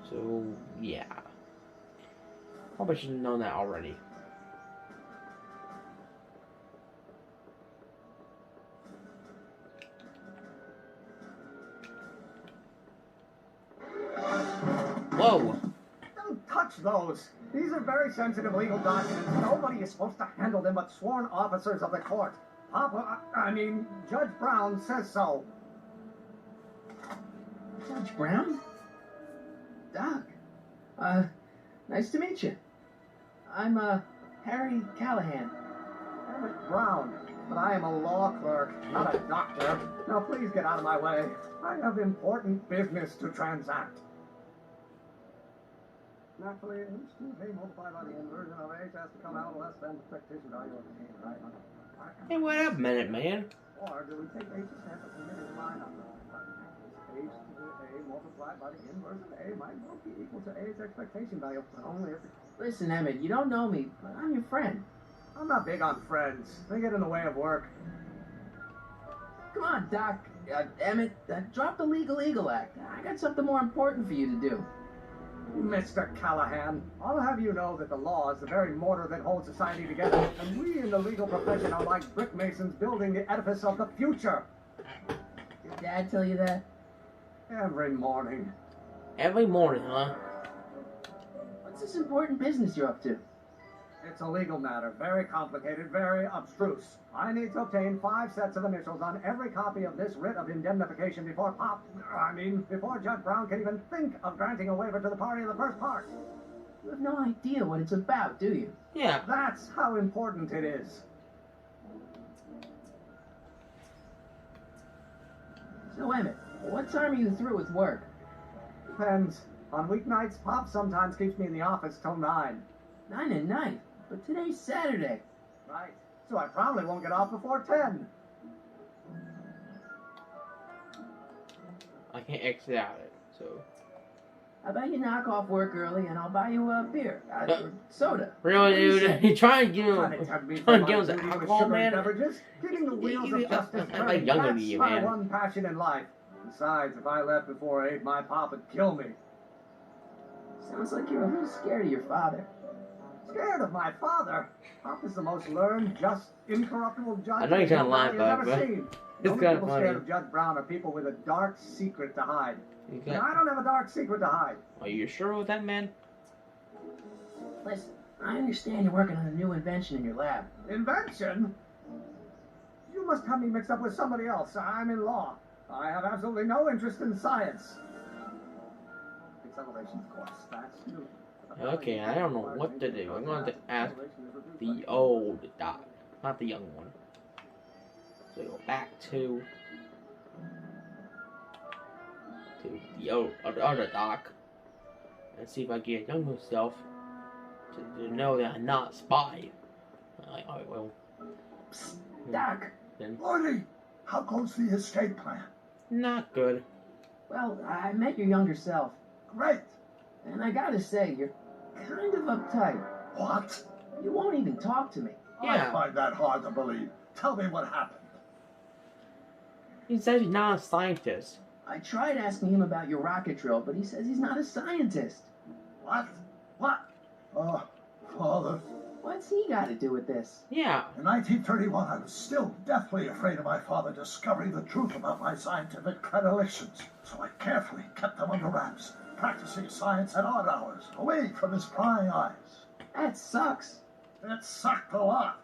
So yeah, probably should have known that already. Whoa! Don't touch those. These are very sensitive legal documents. Nobody is supposed to handle them but sworn officers of the court. Judge Brown says so. Judge Brown? Doc. Nice to meet you. I'm, Harry Callahan. Emmett Brown. But I am a law clerk, not a doctor. Now please get out of my way. I have important business to transact. Naturally, h2a multiplied by the inversion of h has to come out less than the fictitious value of a, right? Hey, wait up a minute, man. Or do we take h's half as a minute line on h2a multiplied by the inverse of a might well be equal to a's expectation value, but only if Listen, Emmett, you don't know me, but I'm your friend. I'm not big on friends. They get in the way of work. Come on, Doc. Emmett, drop the Legal Eagle Act. I got something more important for you to do. Mr. Callahan, I'll have you know that the law is the very mortar that holds society together, and we in the legal profession are like brick masons building the edifice of the future. Did Dad tell you that? Every morning. Every morning, huh? What's this important business you're up to? It's a legal matter, very complicated, very abstruse. I need to obtain 5 sets of initials on every copy of this writ of indemnification before before Judge Brown can even think of granting a waiver to the party in the first part. You have no idea what it's about, do you? Yeah. That's how important it is. So, Emmett, what time are you through with work? Depends. On weeknights, Pop sometimes keeps me in the office till 9. 9 at night? But today's Saturday. Right. So I probably won't get off before 10. I can't exit out it, so. How about you knock off work early and I'll buy you a beer, or soda. Really, What do you dude? say? You trying to give him, Trying to tempt me trying from to give my him some duty with alcohol, sugar and man? beverages, keeping the wheels of justice I'm like turning. younger than That's you, my man. one passion in life. Besides, if I left before 8, my pop would kill me. Sounds like you're a little scared of your father. Scared of my father? Pop is the most learned, just, incorruptible judge I know you're trying to lie, nobody bud, has ever but seen. it's The only kind of people funny. scared of Judge Brown are people with a dark secret to hide. You And got, I don't have a dark secret to hide. are you sure with that, man? Listen, I understand you're working on a new invention in your lab. Invention? You must have me mixed up with somebody else. I'm in law. I have absolutely no interest in science. Acceleration, of course. That's new. Okay, I don't know what to do. I'm going to ask the old doc, not the young one. So go back to the other doc and see if I get young myself to know that I'm not a spy. Alright, well. Psst, Doc. Then Morty, how goes the escape plan? not good. Well, I met your younger self, Great. and I gotta say, you're kind of uptight. What? You won't even talk to me. Yeah. I find that hard to believe. Tell me what happened. He says he's not a scientist. I tried asking him about your rocket drill, but he says he's not a scientist. What? What? Oh, Father. What's he got to do with this? Yeah. In 1931, I was still deathly afraid of my father discovering the truth about my scientific predilections, so I carefully kept them under wraps, practicing science at odd hours, away from his prying eyes. That sucks. It sucked a lot.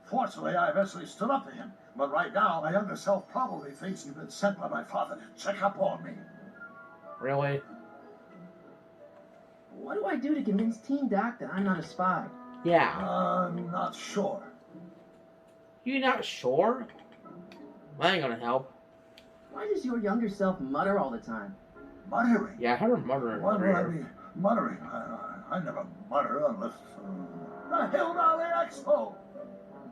Fortunately, I eventually stood up to him, but right now, my younger self probably thinks you've been sent by my father to check up on me. Really? What do I do to convince Teen Doc that I'm not a spy? Yeah. I'm not sure. You not sure? That ain't gonna help. Why does your younger self mutter all the time? Muttering? Yeah, I heard her muttering. Why would I be muttering? I never mutter unless... the Hill Valley Expo!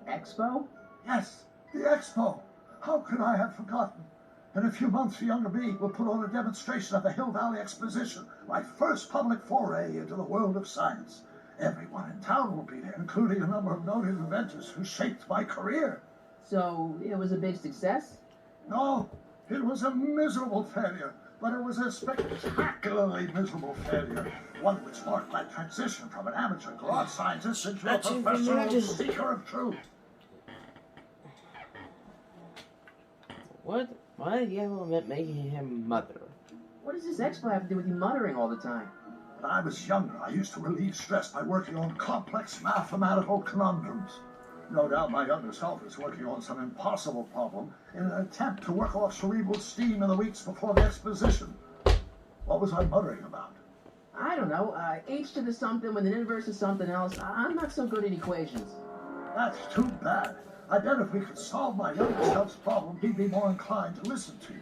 Expo? Yes, the Expo. How could I have forgotten? In a few months, the younger me will put on a demonstration of the Hill Valley Exposition, my first public foray into the world of science. Everyone in town will be there, including a number of noted inventors who shaped my career. So, it was a big success? No, it was a miserable failure, but it was a spectacularly miserable failure. One which marked my transition from an amateur garage scientist into a professional seeker of truth. What? Why did you have making him mother? What does this expo have to do with you muttering all the time? When I was younger, I used to relieve stress by working on complex mathematical conundrums. No doubt my younger self is working on some impossible problem in an attempt to work off cerebral steam in the weeks before the exposition. What was I muttering about? I don't know. H to the something with an inverse of something else. I'm not so good at equations. That's too bad. I bet if we could solve my younger self's problem, he'd be more inclined to listen to you.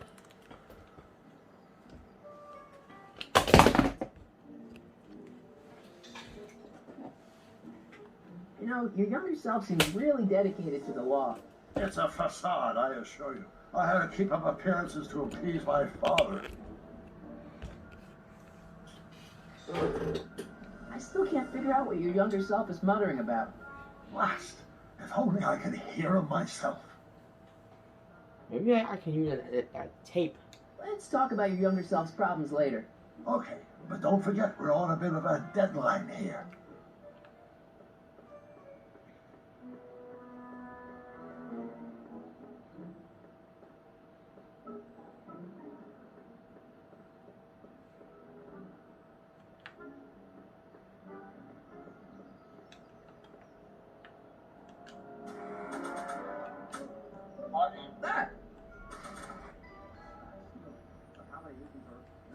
You know, your younger self seems really dedicated to the law. It's a facade, I assure you. I had to keep up appearances to appease my father. I still can't figure out what your younger self is muttering about. Blast! If only I could hear him myself. Maybe I can use that tape. Let's talk about your younger self's problems later. Okay, but don't forget, we're on a bit of a deadline here.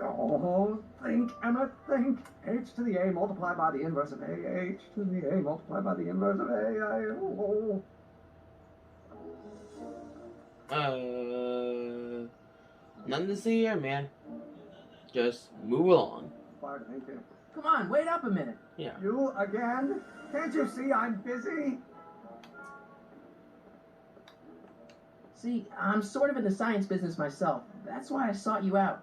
Oh, think, Emma, think. H to the A multiplied by the inverse of A. H to the A multiplied by the inverse of A. Nothing to see here, man. Just move along. Thank you. Come on, wait up a minute. Yeah. You again? Can't you see I'm busy? See, I'm sort of in the science business myself. That's why I sought you out.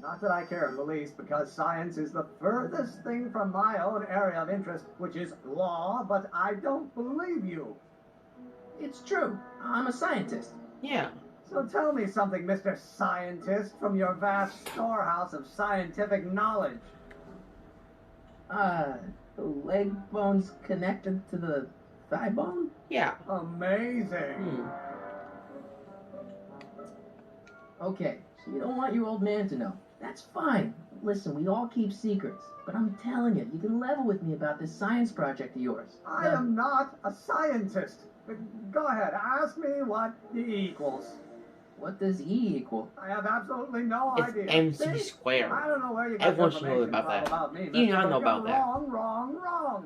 Not that I care in the least, because science is the furthest thing from my own area of interest, which is law, but I don't believe you. It's true. I'm a scientist. Yeah. So tell me something, Mr. Scientist, from your vast storehouse of scientific knowledge. The leg bone's connected to the thigh bone? Yeah. Amazing. Okay, so you don't want your old man to know. That's fine. Listen, we all keep secrets. But I'm telling you, you can level with me about this science project of yours. I am not a scientist. Go ahead, ask me what E equals. What does E equal? I have absolutely no It's idea. MC See? squared. I don't know where you got Everyone your should know information about that. from about me, You mister, don't know but about you're that. Wrong.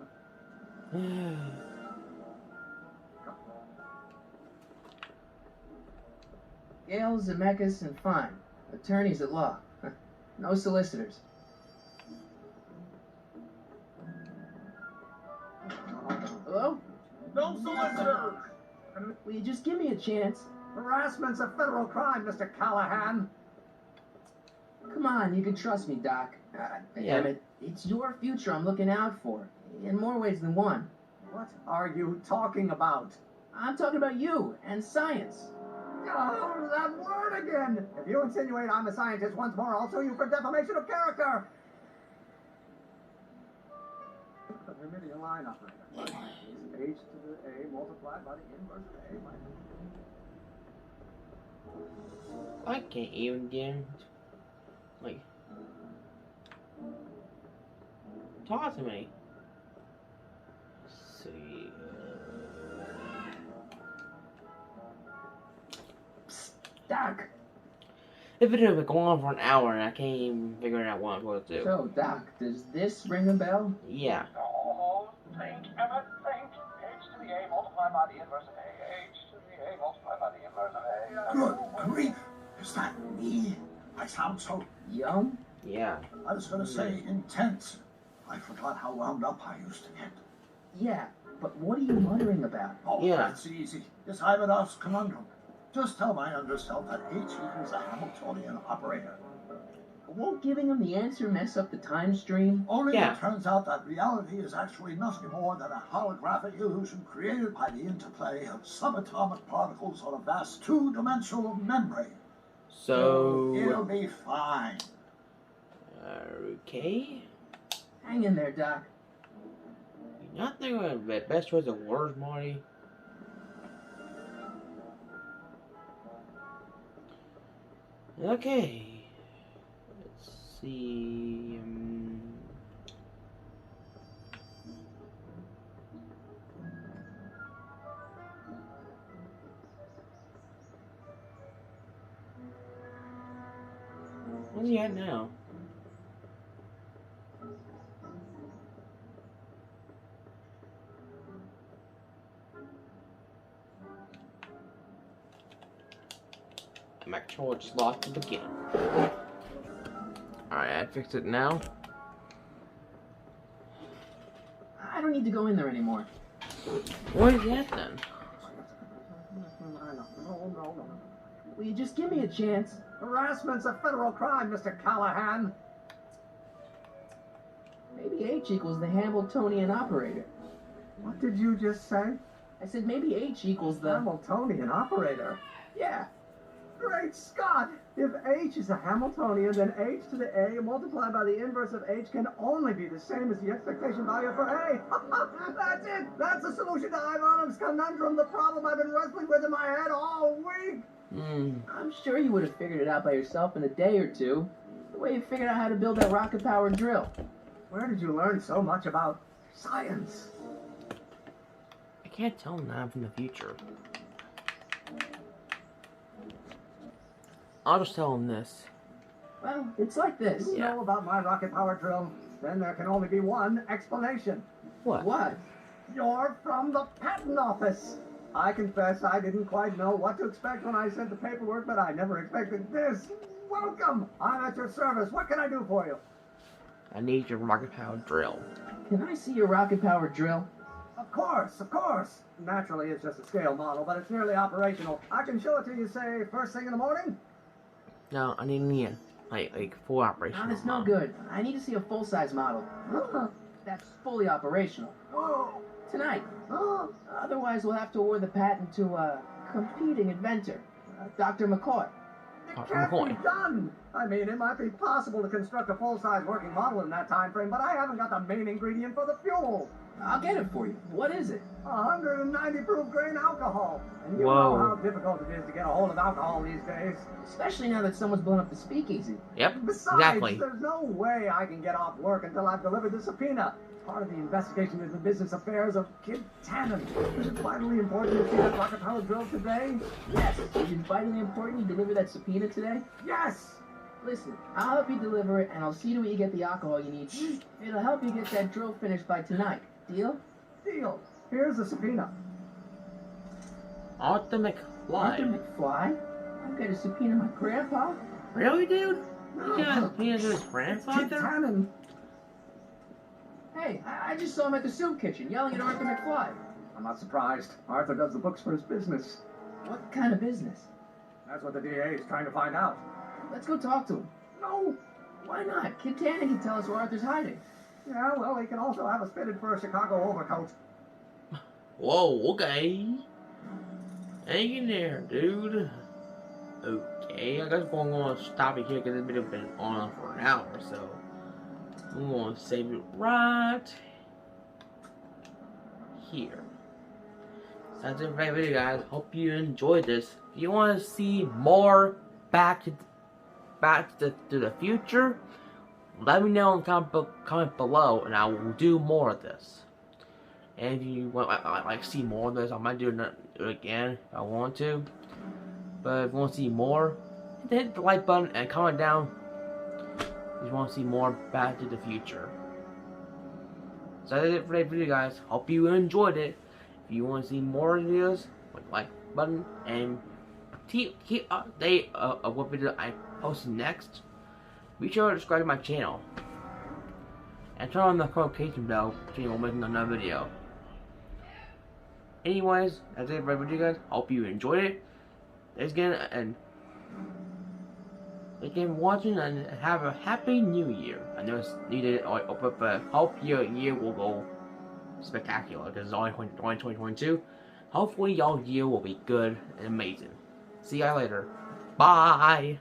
Gale, Zemeckis, and Fine. Attorneys at law. No solicitors. Hello? No solicitors! Will you just give me a chance? Harassment's a federal crime, Mr. Callahan. Come on, you can trust me, Doc. Yeah. Damn it. It's your future I'm looking out for. In more ways than one. What are you talking about? I'm talking about you and science. Oh, that word again! If you insinuate I'm a scientist once more, I'll sue you for defamation of character! The Hermitian line operator. Right. Is H to the A multiplied by the inverse of A minus. I can't even get like talk to me. Let's see. Doc. The video been going on for an hour and I can't even figure out what I'm supposed to do. So, Doc, does this ring a bell? Yeah. Oh, think, Emma, think. H to the A multiplied by the inverse of A. H to the A multiplied by the inverse of A. Good grief! Is that me? I sound so young? Yeah. I was gonna say intense. I forgot how wound up I used to get. Yeah, but what are you muttering about? Oh, Yeah. that's easy. It's Ivanov's conundrum. Just tell my underself that H equals a Hamiltonian operator. Won't giving him the answer mess up the time stream? Only Yeah. it turns out that reality is actually nothing more than a holographic illusion created by the interplay of subatomic particles on a vast two-dimensional membrane. So It'll be fine. okay. Hang in there, Doc. You're not thinking of the best choice of words, Marty. Okay. Let's see. Where's he at now? Mac George locked to begin. Alright, I fixed it now. I don't need to go in there anymore. What is that then? No. Will you just give me a chance? Harassment's a federal crime, Mr. Callahan. Maybe H equals the Hamiltonian operator. What did you just say? I said maybe H equals the... Hamiltonian operator? Yeah. Great Scott! If H is a Hamiltonian, then H to the A multiplied by the inverse of H can only be the same as the expectation value for A. That's it! That's the solution to Ivanov's conundrum, the problem I've been wrestling with in my head all week! I'm sure you would have figured it out by yourself in a day or two. The way you figured out how to build that rocket-powered drill. Where did you learn so much about science? I can't tell now from the future. I'll just tell him this. Well, it's like this. You know about my rocket power drill? Then there can only be one explanation. What? You're from the patent office. I confess I didn't quite know what to expect when I sent the paperwork, but I never expected this. Welcome. I'm at your service. What can I do for you? I need your rocket power drill. Can I see your rocket power drill? Of course, of course. Naturally, it's just a scale model, but it's nearly operational. I can show it to you, say, first thing in the morning. No, I need like full operation. No, that's no good. I need to see a full-size model. That's fully operational. Tonight. Otherwise, we'll have to award the patent to a competing inventor, Dr. McCoy. It can't be done. I mean, it might be possible to construct a full-size working model in that time frame, but I haven't got the main ingredient for the fuel. I'll get it for you. What is it? 190 proof grain alcohol. And you know how difficult it is to get a hold of alcohol these days. Especially now that someone's blown up the speakeasy. Yep, Besides, exactly. There's no way I can get off work until I've delivered the subpoena. Part of the investigation is the business affairs of Kid Tannen. Is it vitally important to see that rocket power drill today? Yes. Is it vitally important you deliver that subpoena today? Yes! Listen, I'll help you deliver it, and I'll see to it you get the alcohol you need. It'll help you get that drill finished by tonight. Deal? Deal. Here's the subpoena. Arthur McFly. Arthur McFly? I've got a subpoena my grandpa? Really, dude? He has his grandfather? Kid Tannen. Hey, I just saw him at the soup kitchen yelling at Arthur McFly. I'm not surprised. Arthur does the books for his business. What kind of business? That's what the DA is trying to find out. Let's go talk to him. No! Why not? Kid Tannen can tell us where Arthur's hiding. Yeah, well, he can also have us fitted for a Chicago overcoat. Whoa, okay. Hang in there, dude. Okay, I guess we're going to stop it here because it's been on for an hour, so I'm going to save it right here. So that's it for the video, guys. Hope you enjoyed this. If you want to see more Back to the Future, let me know in the comment below, and I will do more of this. And if you want like see more of this, I might do it again if I want to. But if you want to see more, hit the like button and comment down if you want to see more Back to the Future. So that's it for the video, guys. Hope you enjoyed it. If you want to see more videos, hit the like button and keep update of what video I post next. Be sure to subscribe to my channel and turn on the notification bell so you won't miss another video. Anyways, that's it for the video, guys. Hope you enjoyed it. Thanks again, and again watching, and have a happy new year. I know it's needed, but hope your year will go spectacular because it's only 2022. Hopefully, y'all year will be good and amazing. See y'all later. Bye.